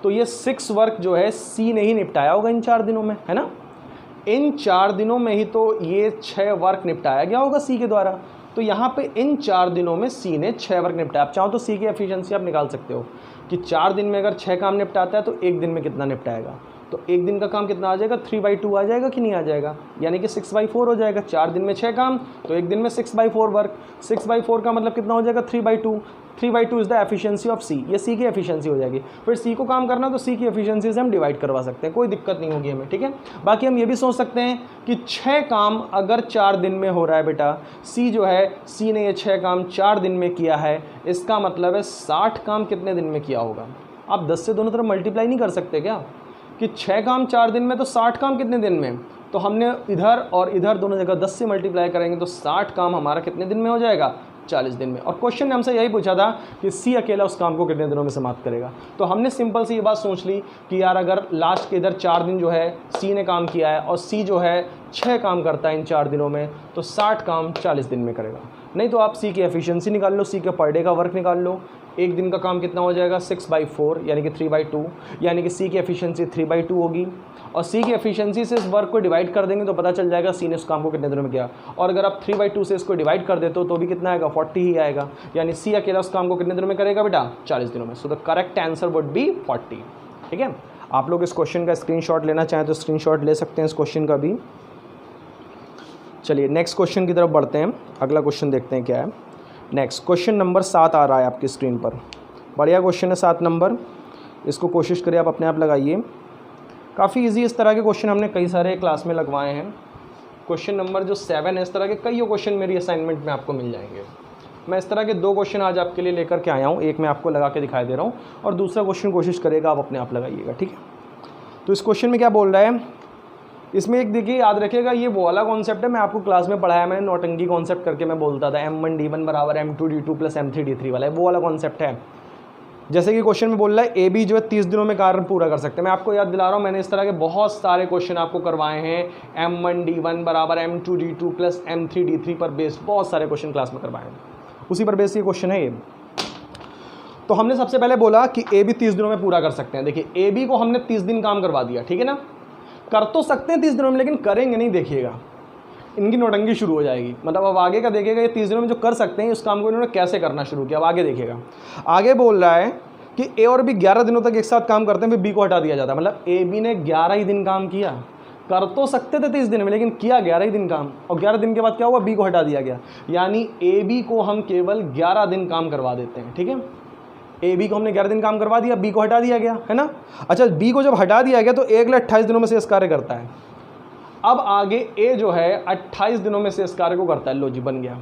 तो ये 6 वर्क जो है सी ने ही निपटाया होगा इन 4 दिनों में, है ना। इन 4 दिनों में ही तो ये 6 वर्क निपटाया गया होगा सी के द्वारा। तो यहाँ पे इन 4 दिनों में सी ने 6 वर्क निपटाया। आप चाहो तो सी की एफिशिएंसी आप निकाल सकते हो कि 4 दिन में अगर 6 काम निपटाता है तो 1 दिन में कितना निपटाएगा। तो 1 दिन का काम कितना आ जाएगा, 3/2 आ जाएगा कि नहीं आ जाएगा, यानी कि 6/4 हो जाएगा। 4 दिन में 6 काम तो 1 दिन में 6/4 वर्क। 6/4 का मतलब कितना हो जाएगा, 3/2। 3/2 इज़ द एफिशिएंसी ऑफ सी, ये सी की एफिशिएंसी हो जाएगी। फिर सी को काम करना तो सी की एफिशिएंसी से हम डिवाइड करवा सकते हैं, कोई दिक्कत नहीं होगी हमें, ठीक है। बाकी हम ये भी सोच सकते हैं कि 6 काम अगर 4 दिन में हो रहा है बेटा, सी जो है, सी ने ये 6 काम 4 दिन में किया है, इसका मतलब है 60 काम कितने दिन में किया होगा। आप 10 से दोनों तरफ मल्टीप्लाई नहीं कर सकते क्या, कि 6 काम 4 दिन में तो 60 काम कितने दिन में। तो हमने इधर और इधर दोनों जगह 10 से मल्टीप्लाई करेंगे तो 60 काम हमारा कितने दिन में हो जाएगा, 40 दिन में। और क्वेश्चन ने हमसे यही पूछा था कि सी अकेला उस काम को कितने दिनों में समाप्त करेगा। तो हमने सिंपल सी ये बात सोच ली कि यार अगर लास्ट के इधर 4 दिन जो है सी ने काम किया है और सी जो है 6 काम करता है इन 4 दिनों में, तो 60 काम 40 दिन में करेगा। नहीं तो आप सी की एफिशिएंसी निकाल लो, सी के पर डे का वर्क निकाल लो। 1 दिन का काम कितना हो जाएगा, 6/4 यानी कि 3/2, यानी कि सी की एफिशिएंसी 3/2 होगी। और सी की एफिशिएंसी से इस वर्क को डिवाइड कर देंगे तो पता चल जाएगा सी ने उस काम को कितने दिनों में किया। और अगर आप 3/2 से इसको डिवाइड कर देते हो तो भी कितना आएगा, 40 ही आएगा। यानी सी अकेला उस काम को कितने दिनों में करेगा बेटा, 40 दिनों में। So the correct answer would be 40। ठीक है, आप लोग इस क्वेश्चन का स्क्रीनशॉट लेना चाहें तो स्क्रीनशॉट ले सकते हैं इस क्वेश्चन का भी। चलिए नेक्स्ट क्वेश्चन की तरफ बढ़ते हैं, अगला क्वेश्चन देखते हैं क्या है। नेक्स्ट क्वेश्चन नंबर 7 आ रहा है आपकी स्क्रीन पर। बढ़िया क्वेश्चन है 7 नंबर, इसको कोशिश करिए आप अपने आप लगाइए। काफ़ी इजी इस तरह के क्वेश्चन हमने कई सारे क्लास में लगवाए हैं। क्वेश्चन नंबर जो 7 है, इस तरह के कई क्वेश्चन मेरी असाइनमेंट में आपको मिल जाएंगे। मैं इस तरह के 2 क्वेश्चन आज आपके लिए लेकर के आया हूँ, एक मैं आपको लगा के दिखाई दे रहा हूँ और दूसरा क्वेश्चन कोशिश करेगा आप अपने आप लगाइएगा, ठीक है। तो इस क्वेश्चन में क्या बोल रहा है, इसमें एक देखिए याद रखिएगा, ये वो वाला कॉन्सेप्ट है, मैं आपको क्लास में पढ़ाया, मैंने नौटंकी कॉन्सेप्ट करके मैं बोलता था M1D1 = M2D2 + M3D3 वाला है, वो वाला कॉन्सेप्ट है। जैसे कि क्वेश्चन में बोल रहा है ए बी जो है 30 दिनों में कार्य पूरा कर सकते हैं। मैं आपको याद दिला रहा हूँ, मैंने इस तरह के बहुत सारे क्वेश्चन आपको करवाए हैं, M1D1 = M2D2 + M3D3 पर बेस्ड बहुत सारे क्वेश्चन क्लास में करवाए हैं, उसी पर बेस्ड ये क्वेश्चन है ये। तो हमने सबसे पहले बोला कि ए बी 30 दिनों में पूरा कर सकते हैं। देखिए ए बी को हमने 30 दिन काम करवा दिया, ठीक है ना। कर तो सकते हैं 30 दिनों में, लेकिन करेंगे नहीं, देखिएगा इनकी नौटंकी शुरू हो जाएगी। मतलब अब आगे का देखिएगा, ये 30 दिनों में जो कर सकते हैं उस काम को इन्होंने कैसे करना शुरू किया, अब आगे देखिएगा। आगे बोल रहा है कि ए और बी 11 दिनों तक एक साथ काम करते हैं, फिर बी को हटा दिया जाता है। मतलब ए बी ने 11 ही दिन काम किया, कर तो सकते थे 30 दिन में, लेकिन किया 11 ही दिन काम, और 11 दिन के बाद क्या हुआ, बी को हटा दिया गया। यानी ए बी को हम केवल 11 दिन काम करवा देते हैं, ठीक है। ए बी को हमने 11 दिन काम करवा दिया, बी को हटा दिया गया, है ना। अच्छा, बी को जब हटा दिया गया तो 1/28 दिनों में शेष कार्य करता है। अब आगे ए जो है 28 दिनों में शेष कार्य को करता है। लो जी, बन गया।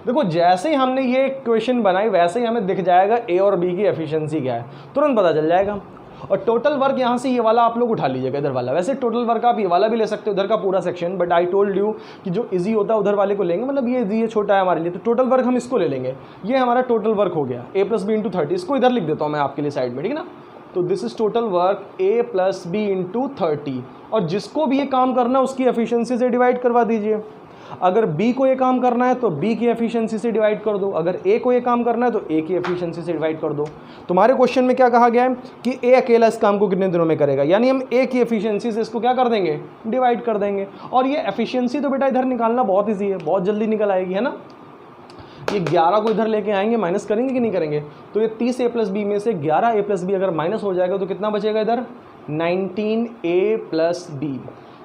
देखो जैसे ही हमने ये क्वेश्चन बनाई वैसे ही हमें दिख जाएगा ए और बी की एफिशिएंसी क्या है, तुरंत पता चल जाएगा। और टोटल वर्क यहाँ से ये वाला आप लोग उठा लीजिएगा, इधर वाला। वैसे टोटल वर्क आप ये वाला भी ले सकते हो, उधर का पूरा section, but I told you कि जो इजी होता है उधर वाले को लेंगे। मतलब ये छोटा है हमारे लिए, तो टोटल वर्क हम इसको ले लेंगे। ये हमारा टोटल वर्क हो गया a + b × 30। इसको इधर लिख देता हूँ मैं आपके लिए साइड में, ठीक है ना। तो this is total work a + b × 30। और जिसको भी ये काम करना है उसकी एफिशिएंसी से डिवाइड करवा दीजिए। अगर B को ये काम करना है तो B की एफिशिएंसी से डिवाइड कर दो, अगर A को ये काम करना है तो A की एफिशिएंसी से डिवाइड कर दो। तुम्हारे क्वेश्चन में क्या कहा गया है कि A अकेला इस काम को कितने दिनों में करेगा, यानी हम A की एफिशिएंसी से इसको क्या कर देंगे, डिवाइड कर देंगे। और ये एफिशिएंसी तो बेटा इधर निकालना बहुत ईजी है, बहुत जल्दी निकल आएगी, है ना। ये 11 को इधर लेके आएंगे, माइनस करेंगे कि नहीं करेंगे। तो ये 30a + b में से 11a + b अगर माइनस हो जाएगा तो कितना बचेगा इधर, 19a + b।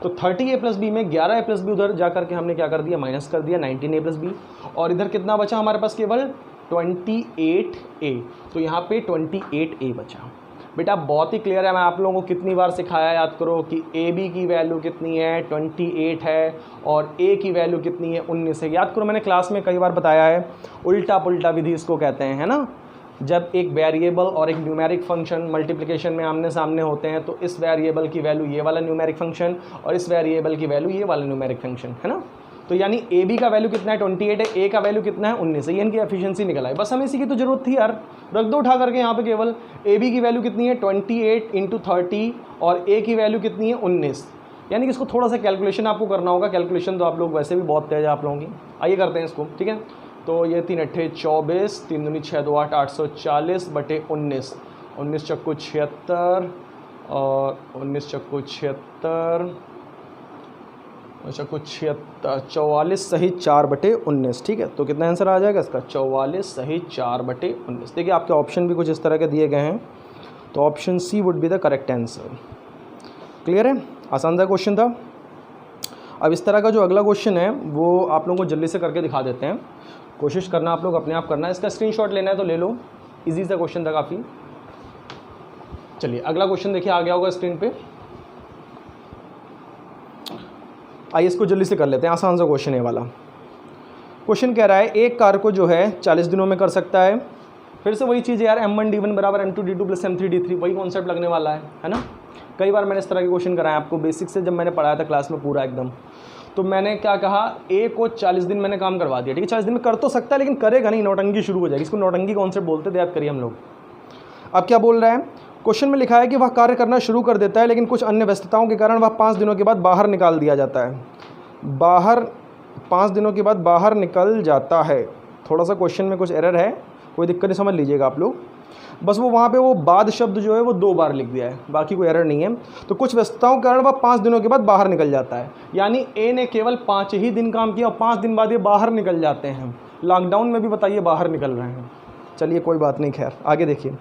तो 30a + b में 11a + b उधर जा करके हमने क्या कर दिया, माइनस कर दिया 19a + b। और इधर कितना बचा हमारे पास, केवल 28a। तो यहाँ पे 28a बचा। बेटा बहुत ही क्लियर है, मैं आप लोगों को कितनी बार सिखाया, याद करो कि ए बी की वैल्यू कितनी है, 28 है, और ए की वैल्यू कितनी है, 19 है। याद करो मैंने क्लास में कई बार बताया है, उल्टा पुल्टा विधि इसको कहते हैं, है ना। जब एक वेरिएबल और एक न्यूमेरिक फंक्शन मल्टीप्लिकेशन में आमने सामने होते हैं तो इस वेरिएबल की वैल्यू ये वाला न्यूमेरिक फंक्शन और इस वेरिएबल की वैल्यू ये वाला न्यूमेरिक फंक्शन है ना। तो यानी ए बी का वैल्यू कितना है 28 है, ए का वैल्यू कितना है 19 है, ये इनकी एफिशिएंसी निकल आई। बस हमें इसी की तो जरूरत थी यार, रख दो उठा करके यहाँ पे केवल ए बी की वैल्यू कितनी है 28 × 30 और ए की वैल्यू कितनी है 19। यानी कि इसको थोड़ा सा कैलकुलेशन आपको करना होगा, कैलकुलेशन तो आप लोग वैसे भी बहुत तेज है आप लोगों की। आइए करते हैं इसको, ठीक है। तो ये 3 अट्ठे 24, 3 दूनी 6 2 8, 840 बटे 19, 19 चक्कू 76 और 19 चक्कू 76, अच्छा कुछ 44 सही 4 बटे 19, ठीक है। तो कितना आंसर आ जाएगा इसका 44 सही 4 बटे 19। देखिए आपके ऑप्शन भी कुछ इस तरह के दिए गए हैं, तो option c would be the correct answer. Clear है, आसान सा क्वेश्चन था। अब इस तरह का जो अगला क्वेश्चन है वो आप लोगों को जल्दी से करके दिखा देते हैं, कोशिश करना आप लोग अपने आप करना है। इसका स्क्रीनशॉट लेना है तो ले लो, इजी सा क्वेश्चन था काफ़ी। चलिए अगला क्वेश्चन देखिए आ गया होगा स्क्रीन पे। आइए इसको जल्दी से कर लेते हैं, आसान सा क्वेश्चन है वाला। क्वेश्चन कह रहा है एक कार को जो है 40 दिनों में कर सकता है। फिर से वही चीज़ है यार, M1D1 बराबर M2D2 प्लस M3D3, वही कॉन्सेप्ट लगने वाला है ना। कई बार मैंने इस तरह के क्वेश्चन कराए आपको बेसिक से, जब मैंने पढ़ाया था क्लास में पूरा एकदम। तो मैंने क्या कहा, ए को 40 दिन मैंने काम करवा दिया, ठीक है। 40 दिन में कर तो सकता है लेकिन करेगा नहीं, नौटंकी शुरू हो जाएगी। इसको नौटंकी कॉन्सेप्ट बोलते थे, याद करिए हम लोग। अब क्या बोल रहा है, क्वेश्चन में लिखा है कि वह कार्य करना शुरू कर देता है लेकिन कुछ अन्य व्यस्तताओं के कारण वह 5 दिनों के बाद बाहर निकाल दिया जाता है। बाहर 5 दिनों के बाद बाहर निकल जाता है। थोड़ा सा क्वेश्चन में कुछ एरर है, कोई दिक्कत नहीं, समझ लीजिएगा आप लोग। बस वो वहाँ पे वो बाद शब्द जो है वो 2 बार लिख दिया है, बाकी कोई एरर नहीं है। तो कुछ व्यस्तताओं के कारण वह 5 दिनों के बाद बाहर निकल जाता है, यानी ए ने केवल 5 ही दिन काम किया और 5 दिन बाद ये बाहर निकल जाते हैं। लॉकडाउन में भी बताइए बाहर निकल रहे हैं। चलिए कोई बात नहीं, खैर आगे देखिए।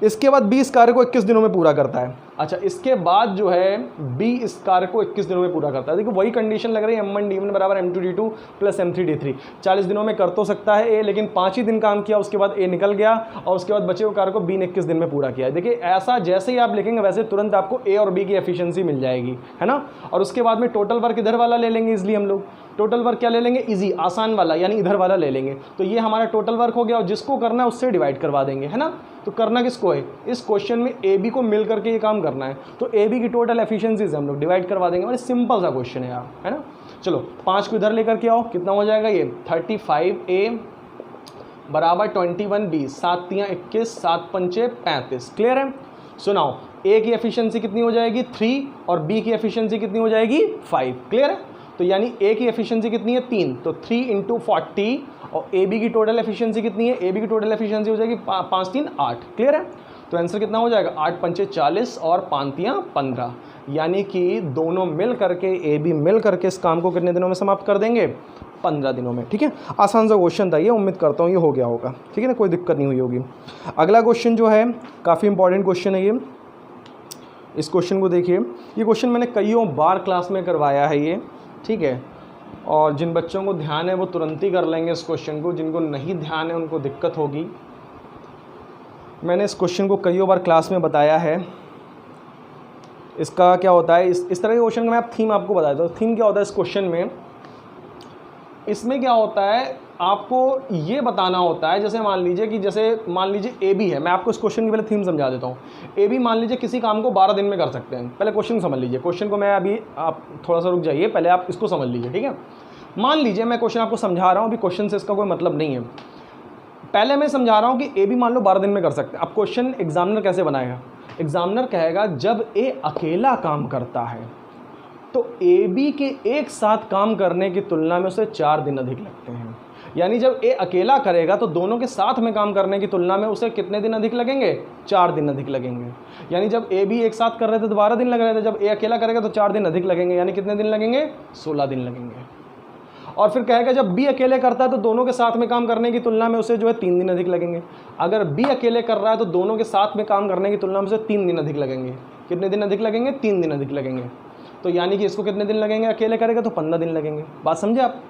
इसके बाद बी इस कार्य को 21 दिनों में पूरा करता है। अच्छा, इसके बाद जो है बी इस कार्य को 21 दिनों में पूरा करता है। देखो वही कंडीशन लग रही है, M1D1 बराबर M2D2 प्लस M3D3। 40 दिनों में कर तो सकता है ए, लेकिन 5 ही दिन काम किया, उसके बाद ए निकल गया और उसके बाद बचे हुए कार्य को बी ने 21 दिन में पूरा किया। देखिए ऐसा जैसे ही आप लिखेंगे वैसे तुरंत आपको ए और बी की एफिशिएंसी मिल जाएगी, है ना। और उसके बाद में टोटल वर्क इधर वाला ले लेंगे, इसलिए हम लोग टोटल वर्क क्या ले लेंगे, इजी आसान वाला, यानी इधर वाला ले लेंगे। तो ये हमारा टोटल वर्क हो गया और जिसको करना है उससे डिवाइड करवा देंगे, है ना। तो करना किसको है, इस क्वेश्चन में ए बी को मिल करके ये काम करना है। तो ए बी की टोटल एफिशिएंसी से हम लोग डिवाइड करवा देंगे। बड़ी सिंपल सा क्वेश्चन है यार, है ना। चलो 5 को इधर लेकर के आओ, कितना हो जाएगा ये 35A बराबर 21B, 7 × 21, 7 × 5 35। क्लियर है। सुनाओ ए की एफिशिएंसी कितनी हो जाएगी 3 और बी की एफिशिएंसी कितनी हो जाएगी 5। क्लियर है। तो यानी ए की एफिशिएंसी कितनी है 3, तो 3 × 40 और ए बी की टोटल एफिशिएंसी कितनी है, ए बी की टोटल एफिशिएंसी हो जाएगी 5 3 8। क्लियर है। तो आंसर कितना हो जाएगा 8 × 5 40 और 5 3 15, यानी कि दोनों मिल करके ए बी मिल करके इस काम को कितने दिनों में समाप्त कर देंगे 15 दिनों में, ठीक है। आसान सा क्वेश्चन था ये, उम्मीद करता हूँ ये हो गया होगा, ठीक है ना, कोई दिक्कत नहीं हुई होगी। अगला क्वेश्चन जो है काफ़ी इंपॉर्टेंट क्वेश्चन है ये। इस क्वेश्चन को देखिए, ये क्वेश्चन मैंने कईयों बार क्लास में करवाया है ये, ठीक है। और जिन बच्चों को ध्यान है वो तुरंत ही कर लेंगे इस क्वेश्चन को, जिनको नहीं ध्यान है उनको दिक्कत होगी। मैंने इस क्वेश्चन को कईयों बार क्लास में बताया है। इसका क्या होता है, इस तरह के क्वेश्चन का मैं थीम आपको बता देता हूँ। थीम क्या होता है इस क्वेश्चन में, इसमें क्या होता है आपको ये बताना होता है, जैसे मान लीजिए ए बी है। मैं आपको इस क्वेश्चन की पहले थीम समझा देता हूँ। ए बी मान लीजिए किसी काम को 12 दिन में कर सकते हैं। पहले क्वेश्चन समझ लीजिए, क्वेश्चन को मैं अभी, आप थोड़ा सा रुक जाइए, पहले आप इसको समझ लीजिए, ठीक है। मान लीजिए मैं क्वेश्चन आपको समझा रहा हूँ, अभी क्वेश्चन से इसका कोई मतलब नहीं है। पहले मैं समझा रहा हूँ कि ए बी मान लो 12 दिन में कर सकते हैं। अब क्वेश्चन एग्जामिनर कैसे बनाएगा, एग्जामिनर कहेगा जब ए अकेला काम करता है तो ए बी के एक साथ काम करने की तुलना में उसे 4 दिन अधिक लगते हैं। यानी जब ए अकेला करेगा तो दोनों के साथ में काम करने की तुलना में उसे कितने दिन अधिक लगेंगे, 4 दिन अधिक लगेंगे। यानी जब ए बी एक साथ कर रहे थे तो 12 दिन लग रहे थे, जब ए अकेला करेगा तो 4 दिन अधिक लगेंगे, यानी कितने दिन लगेंगे 16 दिन लगेंगे। और फिर कहेगा जब बी अकेले करता है तो दोनों के साथ में काम करने की तुलना में उसे जो है 3 दिन अधिक लगेंगे। अगर बी अकेले कर रहा है तो दोनों के साथ में काम करने की तुलना में उसे 3 दिन अधिक लगेंगे। कितने दिन अधिक लगेंगे, 3 दिन अधिक लगेंगे। तो यानी कि इसको कितने दिन लगेंगे, अकेले करेगा तो 15 दिन लगेंगे। बात समझे आप।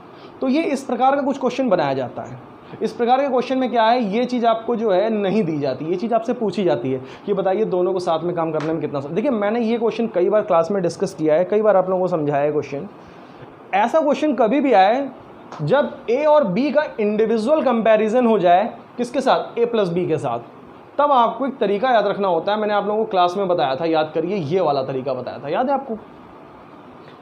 तो ये इस प्रकार का कुछ क्वेश्चन बनाया जाता है। इस प्रकार के क्वेश्चन में क्या है, ये चीज़ आपको जो है नहीं दी जाती, ये चीज़ आपसे पूछी जाती है कि बताइए दोनों को साथ में काम करने में कितना। देखिए मैंने ये क्वेश्चन कई बार क्लास में डिस्कस किया है, कई बार आप लोगों को समझाया है क्वेश्चन। ऐसा क्वेश्चन कभी भी आए जब ए और बी का इंडिविजुअल कंपैरिजन हो जाए किसके साथ, ए प्लस बी के साथ, तब आपको एक तरीका याद रखना होता है। मैंने आप लोगों को क्लास में बताया था, याद करिए, ये वाला तरीका बताया था, याद है आपको?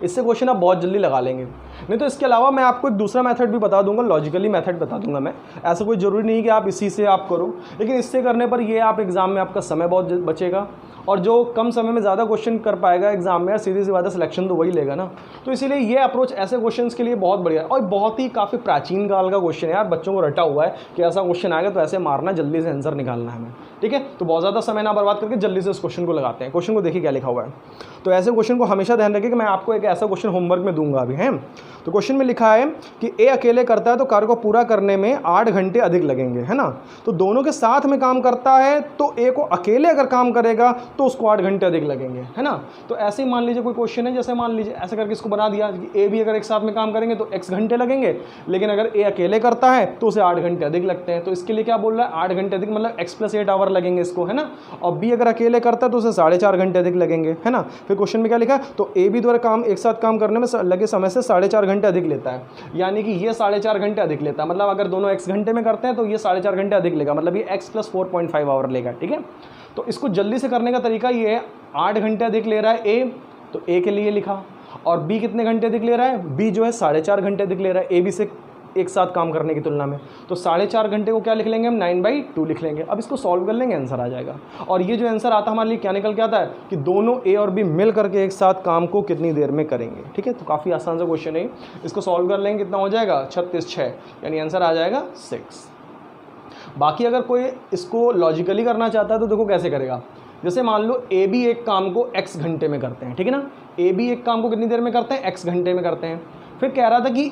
इससे क्वेश्चन आप बहुत जल्दी लगा लेंगे। नहीं तो इसके अलावा मैं आपको एक दूसरा मेथड भी बता दूंगा, लॉजिकली मेथड बता दूंगा मैं। ऐसा कोई ज़रूरी नहीं कि आप इसी से आप करो, लेकिन इससे करने पर ये आप एग्ज़ाम में आपका समय बहुत बचेगा, और जो कम समय में ज़्यादा क्वेश्चन कर पाएगा एग्जाम में, सीधी सी बात है, सिलेक्शन तो वही लेगा ना। तो इसीलिए ये अप्रोच ऐसे क्वेश्चंस के लिए बहुत बढ़िया है, और बहुत ही काफ़ी प्राचीन काल का क्वेश्चन है यार, बच्चों को रटा हुआ है कि ऐसा क्वेश्चन आएगा तो ऐसे मारना, जल्दी से आंसर निकालना है हमें, ठीक है। तो बहुत ज़्यादा समय ना बर्बाद करके जल्दी से इस क्वेश्चन को लगाते हैं। क्वेश्चन को देखिए क्या लिखा हुआ है। तो ऐसे क्वेश्चन को हमेशा ध्यान रखिए कि मैं आपको एक ऐसा क्वेश्चन होमवर्क में दूंगा अभी, है। तो क्वेश्चन में लिखा है कि ए अकेले करता है तो कार्य को पूरा करने में 8 घंटे अधिक लगेंगे, है ना। तो दोनों के साथ में काम करता है तो ए को अकेले अगर काम करेगा तो उसको 8 घंटे अधिक लगेंगे, है ना। तो ऐसे ही मान लीजिए कोई क्वेश्चन है, जैसे मान लीजिए ऐसे करके इसको बना दिया कि ए भी अगर एक साथ में काम करेंगे तो x घंटे लगेंगे, लेकिन अगर ए अकेले करता है तो उसे 8 घंटे अधिक लगते हैं। तो इसके लिए क्या बोल रहा है, 8 घंटे अधिक मतलब x + 8 आवर लगेंगे इसको, है ना। और बी अगर अकेले करता है तो उसे 4.5 घंटे अधिक लगेंगे, है ना। फिर क्वेश्चन में क्या लिखा है, तो ए बी द्वारा काम एक साथ काम करने में लगे समय से 4.5 घंटे अधिक लेता है, यानी कि ये 4.5 घंटे अधिक लेता है। मतलब अगर दोनों x घंटे में करते हैं तो ये 4.5 घंटे अधिक लेगा, मतलब ये x + 4.5 आवर लेगा, ठीक है। तो इसको जल्दी से करने का तरीका ये है, 8 घंटे अधिक ले रहा है ए, तो ए के लिए लिखा, और बी कितने घंटे अधिक ले रहा है, बी जो है 4.5 घंटे अधिक ले रहा है ए बी से एक साथ काम करने की तुलना में। तो 4.5 घंटे को क्या लिख लेंगे हम, 9/2 लिख लेंगे। अब इसको सॉल्व कर लेंगे, आंसर आ जाएगा। और ये जो आंसर आता है हमारे लिए क्या निकल के आता है कि दोनों ए और बी मिल करके एक साथ काम को कितनी देर में करेंगे, ठीक है। तो काफ़ी आसान सा क्वेश्चन है, इसको सॉल्व कर लेंगे, कितना हो जाएगा 36 6, यानी आंसर आ जाएगा 6। बाकी अगर कोई इसको लॉजिकली करना चाहता है तो देखो कैसे करेगा। जैसे मान लो ए बी एक काम को x घंटे में करते हैं, ठीक है ना। ए बी एक काम को कितनी देर में करते हैं, x घंटे में करते हैं। फिर कह रहा था कि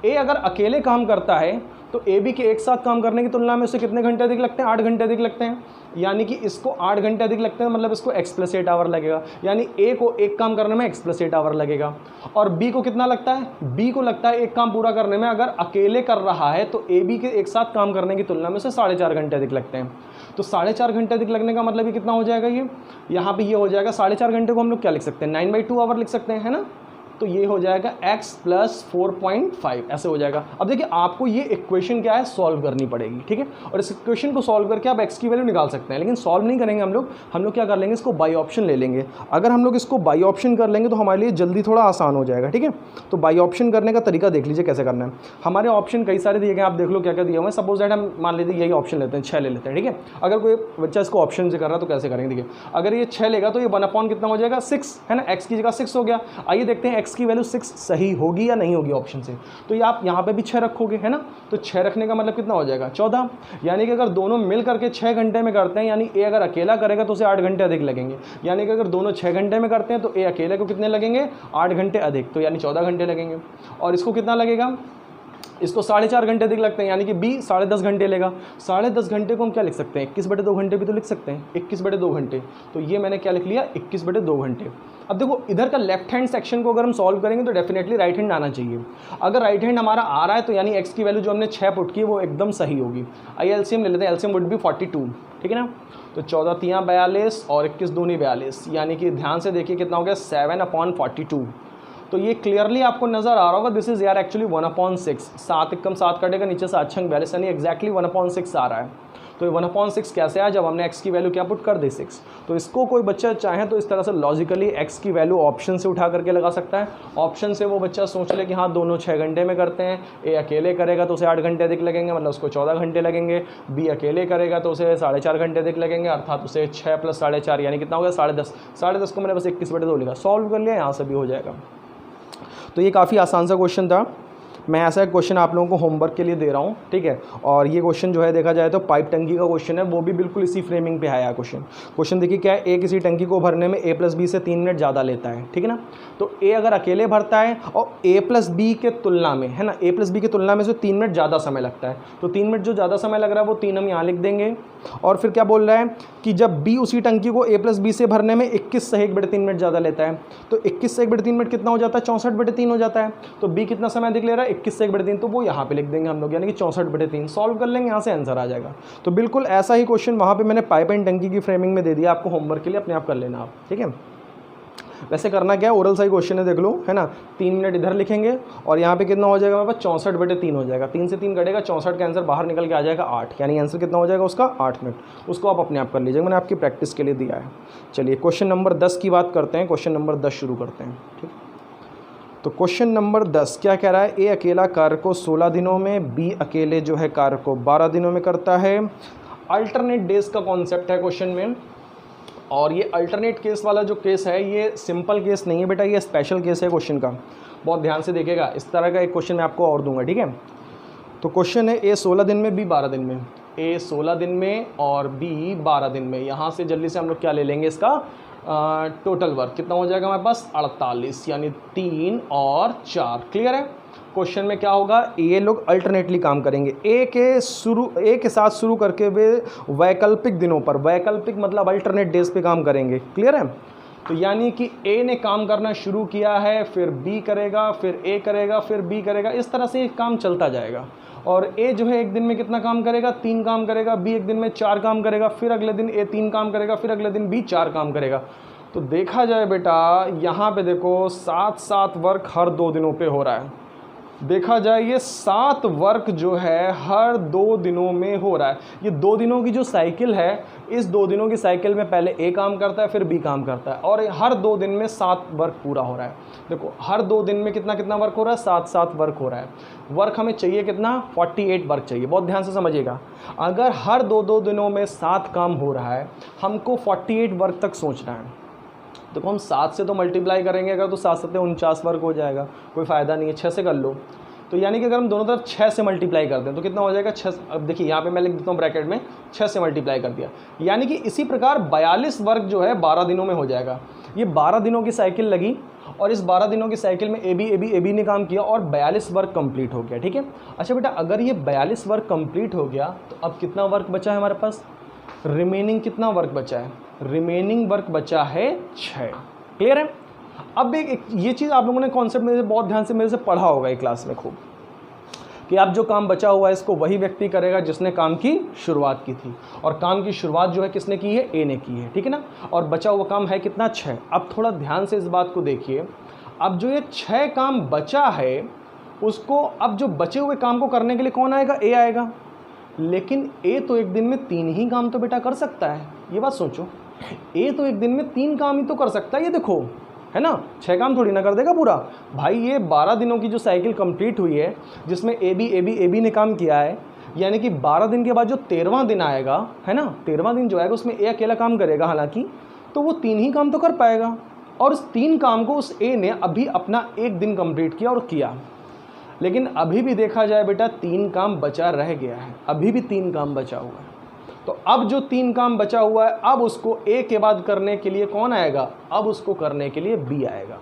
ए अगर अकेले काम करता है तो ए बी के एक साथ काम करने की तुलना में उसे कितने घंटे अधिक लगते हैं, 8 घंटे अधिक लगते हैं। यानी कि इसको 8 घंटे अधिक लगते हैं, मतलब इसको x + 8 आवर लगेगा, यानी ए को एक काम करने में x + 8 आवर लगेगा। और बी को कितना लगता है, बी को लगता है एक काम पूरा करने में, अगर अकेले कर रहा है तो ए बी के एक साथ काम करने की तुलना में उसे 4.5 घंटे अधिक लगते हैं। तो 4.5 घंटे अधिक लगने का मतलब ये कितना हो जाएगा, ये यहाँ पे ये हो जाएगा 4.5 घंटे को हम लोग क्या लिख सकते हैं, 9/2 आवर लिख सकते हैं, है ना। तो ये हो जाएगा x + 4.5, ऐसे हो जाएगा। अब देखिए आपको ये इक्वेशन क्या है, सॉल्व करनी पड़ेगी, ठीक है। और इस इक्वेशन को सॉल्व करके आप x की वैल्यू निकाल सकते हैं, लेकिन सॉल्व नहीं करेंगे हम लोग क्या कर लेंगे, इसको बाई ऑप्शन ले लेंगे। अगर हम लोग इसको बाई ऑप्शन कर लेंगे तो हमारे लिए जल्दी थोड़ा आसान हो जाएगा, ठीक है। तो बाई ऑप्शन करने का तरीका देख लीजिए कैसे करना है। हमारे ऑप्शन कई सारे दिए गए, आप देख लो क्या क्या दिए हुए हैं। सपोज दैट हम मान लीजिए यही ऑप्शन लेते हैं, 6 ले लेते हैं, ठीक है। अगर कोई बच्चा इसको ऑप्शन से कर रहा है तो कैसे करेंगे, देखिए अगर ये 6 लेगा तो ये 1/, कितना हो जाएगा 6, है ना। x की जगह 6 हो गया। आइए देखते हैं x की वैल्यू 6 सही होगी या नहीं होगी ऑप्शन से। तो ये आप यहाँ पे भी 6 रखोगे, है ना। तो 6 रखने का मतलब कितना हो जाएगा 14, यानी कि अगर दोनों मिल करके 6 घंटे में करते हैं, यानी ए अगर अकेला करेगा तो उसे 8 घंटे अधिक लगेंगे। यानी कि अगर दोनों 6 घंटे में करते हैं तो ए अकेले को कितने लगेंगे, 8 घंटे अधिक, तो यानी 14 घंटे लगेंगे। और इसको कितना लगेगा, इसको 4.5 घंटे अधिक लगते हैं, यानी कि बी 10.5 घंटे लेगा। 10.5 घंटे को हम क्या लिख सकते हैं, 21/2 घंटे भी तो लिख सकते हैं, 21/2 घंटे। तो ये मैंने क्या लिख लिया, 21/2 घंटे। अब देखो इधर का लेफ्ट हैंड सेक्शन को अगर हम सॉल्व करेंगे तो डेफिनेटली राइट हैंड आना चाहिए। अगर राइट हैंड हमारा आ रहा है तो यानी x की वैल्यू जो हमने 6 पुट की वो एकदम सही होगी। आइए एलसीएम ले लेते हैं, एलसीएम वुड बी 42, ठीक है ना। तो 14 3 42 और 21 दूनी 42, यानी कि ध्यान से देखिए कितना हो गया 7/42। तो ये क्लियरली आपको नजर आ रहा होगा, दिस इज यार एक्चुअली 1/6, 7 × 7 कटेगा, नीचे से 8 × 42, यानी एक्जैक्टली 1/6 आ रहा है। तो ये 1/6 कैसे आया, जब हमने x की वैल्यू क्या पुट कर दी 6। तो इसको कोई बच्चा चाहे तो इस तरह से लॉजिकली x की वैल्यू ऑप्शन से उठा करके लगा सकता है। ऑप्शन से वो बच्चा सोच ले कि हाँ दोनों 6 घंटे में करते हैं, ए अकेले करेगा तो उसे 8 घंटे अधिक लगेंगे, मतलब उसको 14 घंटे लगेंगे। बी अकेले करेगा तो उसे 4.5 घंटे अधिक लगेंगे, अर्थात उसे 6 + 4.5 यानी कितना हो गया 10.5। 10.5 को मैंने बस 21/2 लिखा, सॉल्व कर लिया, यहाँ से भी हो जाएगा। तो ये काफ़ी आसान सा क्वेश्चन था। मैं ऐसा एक क्वेश्चन आप लोगों को होमवर्क के लिए दे रहा हूँ, ठीक है। और ये क्वेश्चन जो है देखा जाए तो पाइप टंकी का क्वेश्चन है, वो भी बिल्कुल इसी फ्रेमिंग पे आया क्वेश्चन देखिए क्या है, ए किसी टंकी को भरने में a + b से 3 मिनट ज़्यादा लेता है, ठीक है ना। तो ए अगर अकेले भरता है और a + b के तुलना में, है ना, a + b की तुलना में जो 3 मिनट ज़्यादा समय लगता है, तो 3 मिनट जो ज़्यादा समय लग रहा है वो 3 हम यहाँ लिख देंगे। और फिर क्या बोल रहा है कि जब b उसी टंकी को a + b से भरने में 21 से 1/3 मिनट ज़्यादा लेता है, तो 21 से 1/3 मिनट कितना हो जाता है 64/3 हो जाता है। तो b कितना समय अधिक ले रहा है 21 से 1/3, तो वो यहाँ पे लिख देंगे हम लोग, यानी कि 64/3। सॉल्व कर लेंगे, यहाँ से आंसर आ जाएगा। तो बिल्कुल ऐसा ही क्वेश्चन वहाँ पे मैंने पाइप एंड टंकी की फ्रेमिंग में दे दिया आपको होमवर्क के लिए, अपने आप कर लेना आप, ठीक है। वैसे करना क्या है, ओरल सा ही क्वेश्चन है, देख लो, है ना। 3 मिनट इधर लिखेंगे और यहाँ पे कितना हो जाएगा हमारे पास 64/3 हो जाएगा। 3 से 3 कटेगा, 64 का आंसर बाहर निकल के आ जाएगा 8, यानी आंसर कितना हो जाएगा उसका 8 मिनट। उसको आप अपने आप कर लीजिएगा, मैंने आपकी प्रैक्टिस के लिए दिया है। चलिए क्वेश्चन नंबर 10 की बात करते हैं। क्वेश्चन नंबर 10 शुरू करते हैं, ठीक। तो क्वेश्चन नंबर 10 क्या कह रहा है, ए अकेला कार्य को 16 दिनों में, बी अकेले जो है कार्य को 12 दिनों में करता है। अल्टरनेट डेज का कॉन्सेप्ट है क्वेश्चन में, और ये अल्टरनेट केस वाला जो केस है ये सिंपल केस नहीं है बेटा, ये स्पेशल केस है क्वेश्चन का। बहुत ध्यान से देखिएगा, इस तरह का एक क्वेश्चन मैं आपको और दूंगा, ठीक है। तो क्वेश्चन है ए 16 दिन में, बी 12 दिन में। ए 16 दिन में और बी 12 दिन में। यहाँ से जल्दी से हम लोग क्या ले लेंगे, इसका टोटल वर्क कितना हो जाएगा हमारे पास 48, यानी 3 और 4। क्लियर है। क्वेश्चन में क्या होगा, ये लोग अल्टरनेटली काम करेंगे, ए के साथ शुरू करके वे वैकल्पिक दिनों पर, वैकल्पिक मतलब अल्टरनेट डेज पे काम करेंगे। क्लियर है। तो यानी कि ए ने काम करना शुरू किया है, फिर बी करेगा, फिर ए करेगा, फिर बी करेगा, इस तरह से काम चलता जाएगा। और ए जो है एक दिन में कितना काम करेगा, 3 काम करेगा, बी एक दिन में 4 काम करेगा, फिर अगले दिन ए 3 काम करेगा, फिर अगले दिन बी 4 काम करेगा। तो देखा जाए बेटा, यहाँ पे देखो 7-7 वर्क हर 2 दिनों पे हो रहा है। देखा जाए ये 7 वर्क जो है हर 2 दिनों में हो रहा है। ये 2 दिनों की जो साइकिल है, इस 2 दिनों की साइकिल में पहले ए काम करता है, फिर बी काम करता है, और हर 2 दिन में 7 वर्क पूरा हो रहा है। देखो हर 2 दिन में कितना कितना वर्क हो रहा है, 7-7 वर्क हो रहा है। वर्क हमें चाहिए कितना, 48 वर्क चाहिए। बहुत ध्यान से समझिएगा, अगर हर 2-2 दिनों में 7 काम हो रहा है, हमको 48 वर्क तक सोचना है। देखो हम 7 से तो मल्टीप्लाई करेंगे अगर, तो 7-7 49 वर्क हो जाएगा, कोई फ़ायदा नहीं है। 6 से कर लो, तो यानी कि अगर हम दोनों तरफ 6 से मल्टीप्लाई करते हैं तो कितना हो जाएगा 6। अब देखिए यहाँ पे मैं लिख देता हूँ ब्रैकेट में, 6 से मल्टीप्लाई कर दिया, यानी कि इसी प्रकार 42 वर्क जो है 12 दिनों में हो जाएगा। ये 12 दिनों की साइकिल लगी, और इस 12 दिनों की साइकिल में ए बी ने काम किया और 42 वर्क कंप्लीट हो गया। ठीक है। अच्छा बेटा, अगर ये 42 वर्क कंप्लीट हो गया तो अब कितना वर्क बचा है हमारे पास, रिमेनिंग कितना वर्क बचा है, रिमेनिंग वर्क बचा है 6। क्लियर है। अब एक ये चीज़ आप लोगों ने कॉन्सेप्ट में से बहुत ध्यान से मेरे से पढ़ा होगा एक क्लास में खूब, कि अब जो काम बचा हुआ है इसको वही व्यक्ति करेगा जिसने काम की शुरुआत की थी, और काम की शुरुआत जो है किसने की है, ए ने की है। ठीक है ना। और बचा हुआ काम है कितना, 6। अब थोड़ा ध्यान से इस बात को देखिए, अब जो ये 6 काम बचा है उसको, अब जो बचे हुए काम को करने के लिए कौन आएगा, ए आएगा। लेकिन ए तो एक दिन में 3 ही काम तो बेटा कर सकता है, ये बात सोचो। ए तो एक दिन में 3 काम ही तो कर सकता है, ये देखो, है ना। 6 काम थोड़ी ना कर देगा पूरा भाई। ये 12 दिनों की जो साइकिल कंप्लीट हुई है, जिसमें ए बी ने काम किया है, यानी कि 12 दिन के बाद जो 13वां दिन आएगा, है ना, 13वां दिन जो आएगा उसमें ए अकेला काम करेगा हालांकि, तो वो 3 ही काम तो कर पाएगा। और उस 3 काम को उस ए ने अभी अपना 1 दिन कंप्लीट किया और किया। लेकिन अभी भी देखा जाए बेटा 3 काम बचा रह गया है, अभी भी 3 काम बचा हुआ है। तो अब जो 3 काम बचा हुआ है, अब उसको ए के बाद करने के लिए कौन आएगा, अब उसको करने के लिए बी आएगा।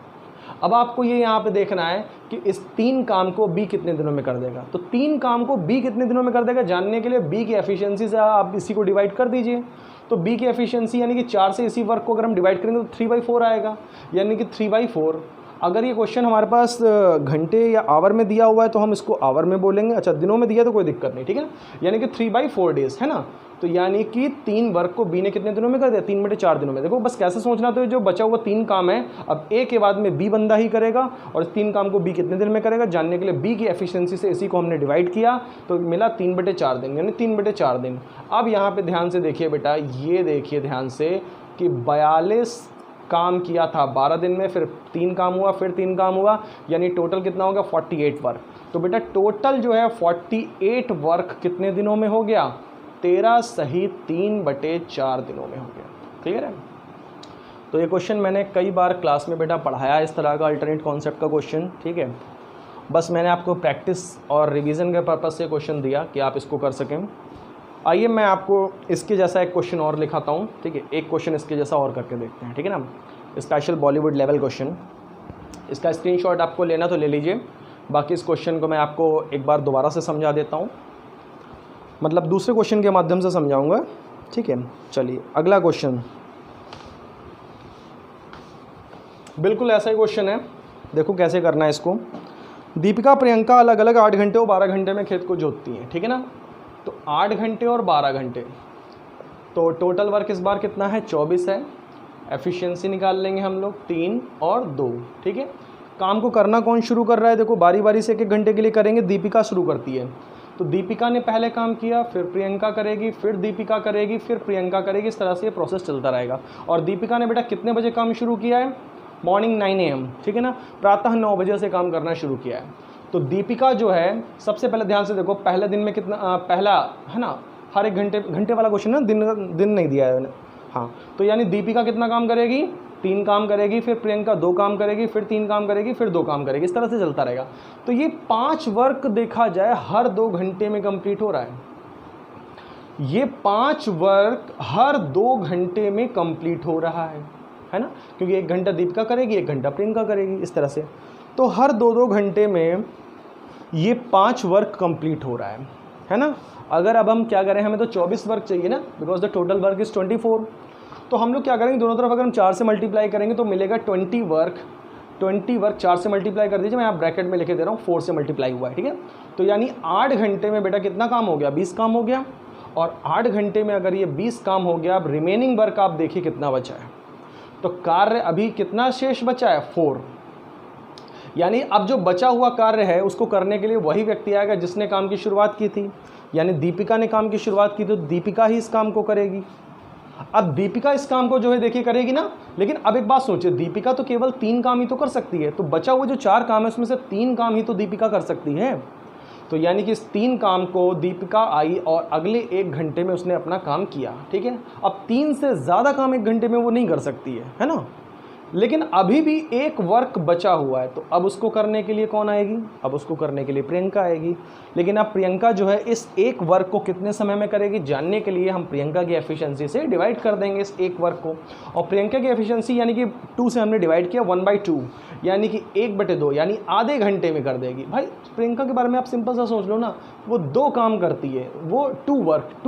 अब आपको ये यहाँ पे देखना है कि इस 3 काम को बी कितने दिनों में कर देगा। तो 3 काम को बी कितने दिनों में कर देगा जानने के लिए बी की एफिशिएंसी से आप इसी को डिवाइड कर दीजिए। तो बी की एफिशिएंसी यानी कि 4 से इसी वर्क को अगर हम डिवाइड करेंगे तो 3/4 आएगा, यानी कि 3/4। अगर ये क्वेश्चन हमारे पास घंटे या आवर में दिया हुआ है तो हम इसको आवर में बोलेंगे। अच्छा, दिनों में दिया तो कोई दिक्कत नहीं, ठीक है, यानी कि 3/4 डेज, है ना। तो यानी कि 3 वर्क को बी ने कितने दिनों में कर दिया, 3/4 दिनों में। देखो बस कैसे सोचना, तो जो बचा हुआ 3 काम है, अब ए के बाद में बी बंदा ही करेगा, और इस 3 काम को बी कितने दिन में करेगा जानने के लिए बी की एफिशिएंसी से इसी को हमने डिवाइड किया, तो मिला 3/4 दिन, यानी 3/4 दिन। अब यहाँ पे ध्यान से देखिए बेटा, ये देखिए ध्यान से कि 42 काम किया था 12 दिन में, फिर 3 काम हुआ, फिर 3 काम हुआ, यानी टोटल कितना होगा 48 वर्क। तो बेटा टोटल जो है 48 वर्क कितने दिनों में हो गया, 13 सही 3/4 दिनों में हो गया। क्लियर है। तो ये क्वेश्चन मैंने कई बार क्लास में बेटा पढ़ाया, इस तरह का अल्टरनेट कॉन्सेप्ट का क्वेश्चन। ठीक है, बस मैंने आपको प्रैक्टिस और रिवीजन के पर्पज़ से क्वेश्चन दिया कि आप इसको कर सकें। आइए मैं आपको इसके जैसा एक क्वेश्चन और लिखाता हूँ। ठीक है, एक क्वेश्चन इसके जैसा और करके देखते हैं। ठीक है ना, स्पेशल बॉलीवुड लेवल क्वेश्चन। इसका स्क्रीनशॉट आपको लेना तो ले लीजिए, बाकी इस क्वेश्चन को मैं आपको एक बार दोबारा से समझा देता हूँ, मतलब दूसरे क्वेश्चन के माध्यम से समझाऊंगा। ठीक है, चलिए अगला क्वेश्चन बिल्कुल ऐसा ही क्वेश्चन है, देखो कैसे करना है इसको। दीपिका प्रियंका अलग अलग 8 घंटे और 12 घंटे में खेत को जोतती हैं। ठीक है ना, तो 8 घंटे और 12 घंटे, तो टोटल वर्क इस बार कितना है 24 है। एफिशिएंसी निकाल लेंगे हम लोग 3 और 2, ठीक है। काम को करना कौन शुरू कर रहा है, देखो बारी बारी से 1-1 घंटे के लिए करेंगे। दीपिका शुरू करती है, तो दीपिका ने पहले काम किया, फिर प्रियंका करेगी, फिर दीपिका करेगी, फिर प्रियंका करेगी। इस तरह से ये प्रोसेस चलता रहेगा। और दीपिका ने बेटा कितने बजे काम शुरू किया है, मॉर्निंग 9 AM, ठीक है ना, प्रातः 9 बजे से काम करना शुरू किया है। तो दीपिका जो है सबसे पहले ध्यान से देखो, पहले दिन में कितना पहला है ना, हर एक घंटे वाला क्वेश्चन है, दिन नहीं दिया है, हाँ। तो यानी दीपिका कितना काम करेगी, 3 काम करेगी, फिर प्रियंका 2 काम करेगी, फिर 3 काम करेगी, फिर 2 काम करेगी। इस तरह से चलता रहेगा। तो ये 5 वर्क देखा जाए हर 2 घंटे में कंप्लीट हो रहा है। ये 5 वर्क हर 2 घंटे में कंप्लीट हो रहा है ना, क्योंकि 1 घंटा दीपिका करेगी, 1 घंटा प्रियंका करेगी, इस तरह से। तो हर 2-2 घंटे में ये 5 वर्क कंप्लीट हो रहा है ना। अगर अब हम क्या करें, हमें तो 24 वर्क चाहिए ना, because the total work is 24। तो हम लोग क्या करेंगे, दोनों तरफ अगर हम 4 से मल्टीप्लाई करेंगे तो मिलेगा 20 वर्क। 4 से मल्टीप्लाई कर दीजिए, मैं यहाँ ब्रैकेट में लिखे दे रहा हूँ, 4 से मल्टीप्लाई हुआ है, ठीक है। तो यानी 8 घंटे में बेटा कितना काम हो गया, 20 काम हो गया। और 8 घंटे में अगर ये 20 काम हो गया, अब रिमेनिंग वर्क आप देखिए कितना बचा है। तो कार्य अभी कितना शेष बचा है, 4। यानी अब जो बचा हुआ कार्य है उसको करने के लिए वही व्यक्ति आएगा जिसने काम की शुरुआत की थी। यानी दीपिका ने काम की शुरुआत की, तो दीपिका ही इस काम को करेगी। अब दीपिका इस काम को जो है देखिए करेगी ना, लेकिन अब एक बात सोचिए, दीपिका तो केवल 3 काम ही तो कर सकती है। तो बचा हुआ जो 4 काम है उसमें से 3 काम ही तो दीपिका कर सकती है। तो यानी कि इस 3 काम को दीपिका आई और अगले 1 घंटे में उसने अपना काम किया, ठीक है। अब 3 से ज़्यादा काम 1 घंटे में वो नहीं कर सकती है ना। लेकिन अभी भी 1 वर्क बचा हुआ है, तो अब उसको करने के लिए कौन आएगी, अब उसको करने के लिए प्रियंका आएगी। लेकिन अब प्रियंका जो है इस 1 वर्क को कितने समय में करेगी, जानने के लिए हम प्रियंका की एफिशिएंसी से डिवाइड कर देंगे इस 1 वर्क को। और प्रियंका की एफिशिएंसी यानी कि 2 से हमने डिवाइड किया, 1/2 यानी कि 1/2 यानी आधे घंटे में कर देगी। भाई प्रियंका के बारे में आप सिंपल सा सोच लो ना, वो 2 काम करती है, वो 2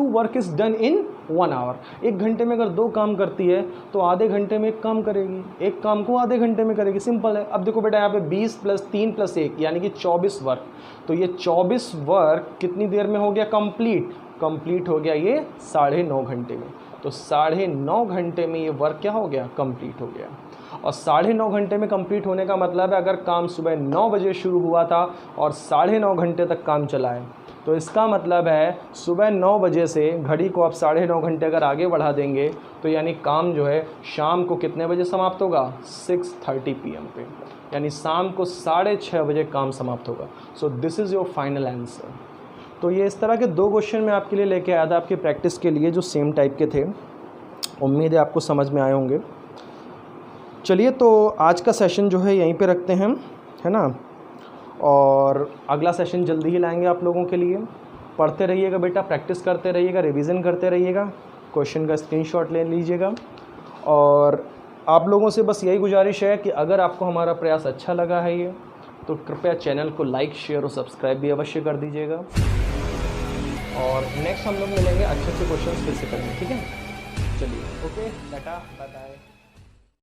work is done in 1 hour. 1 घंटे में अगर 2 काम करती है तो आधे घंटे में 1 काम करेगी, 1 काम को आधे घंटे में करेगी, सिंपल है। अब देखो बेटा यहाँ पे 20 + 3 + 1 यानी कि 24 वर्क। तो ये 24 वर्क कितनी देर में हो गया कंप्लीट हो गया ये 9.5 घंटे में। तो 9.5 घंटे में ये वर्क क्या हो गया, कंप्लीट हो गया। और 9.5 घंटे में कंप्लीट होने का मतलब है अगर काम सुबह 9 बजे शुरू हुआ था और 9.5 घंटे तक काम चला है, तो इसका मतलब है सुबह 9 बजे से घड़ी को आप 9.5 घंटे अगर आगे बढ़ा देंगे तो यानी काम जो है शाम को कितने बजे समाप्त होगा, 6:30 PM पे, यानी शाम को 6:30 बजे काम समाप्त होगा। So this is your final answer. तो ये इस तरह के 2 क्वेश्चन मैं आपके लिए लेके आया था आपकी प्रैक्टिस के लिए, जो सेम टाइप के थे। उम्मीद है आपको समझ में आए होंगे। चलिए तो आज का सेशन जो है यहीं पे रखते हैं, है ना। और अगला सेशन जल्दी ही लाएंगे आप लोगों के लिए। पढ़ते रहिएगा बेटा, प्रैक्टिस करते रहिएगा, रिवीजन करते रहिएगा, क्वेश्चन का स्क्रीनशॉट ले लीजिएगा। और आप लोगों से बस यही गुजारिश है कि अगर आपको हमारा प्रयास अच्छा लगा है ये, तो कृपया चैनल को लाइक, शेयर और सब्सक्राइब भी अवश्य कर दीजिएगा। और नेक्स्ट हम लोग मिलेंगे अच्छे अच्छे क्वेश्चन फिर से करेंगे, ठीक है। चलिए, ओके, टाटा, बाय बाय।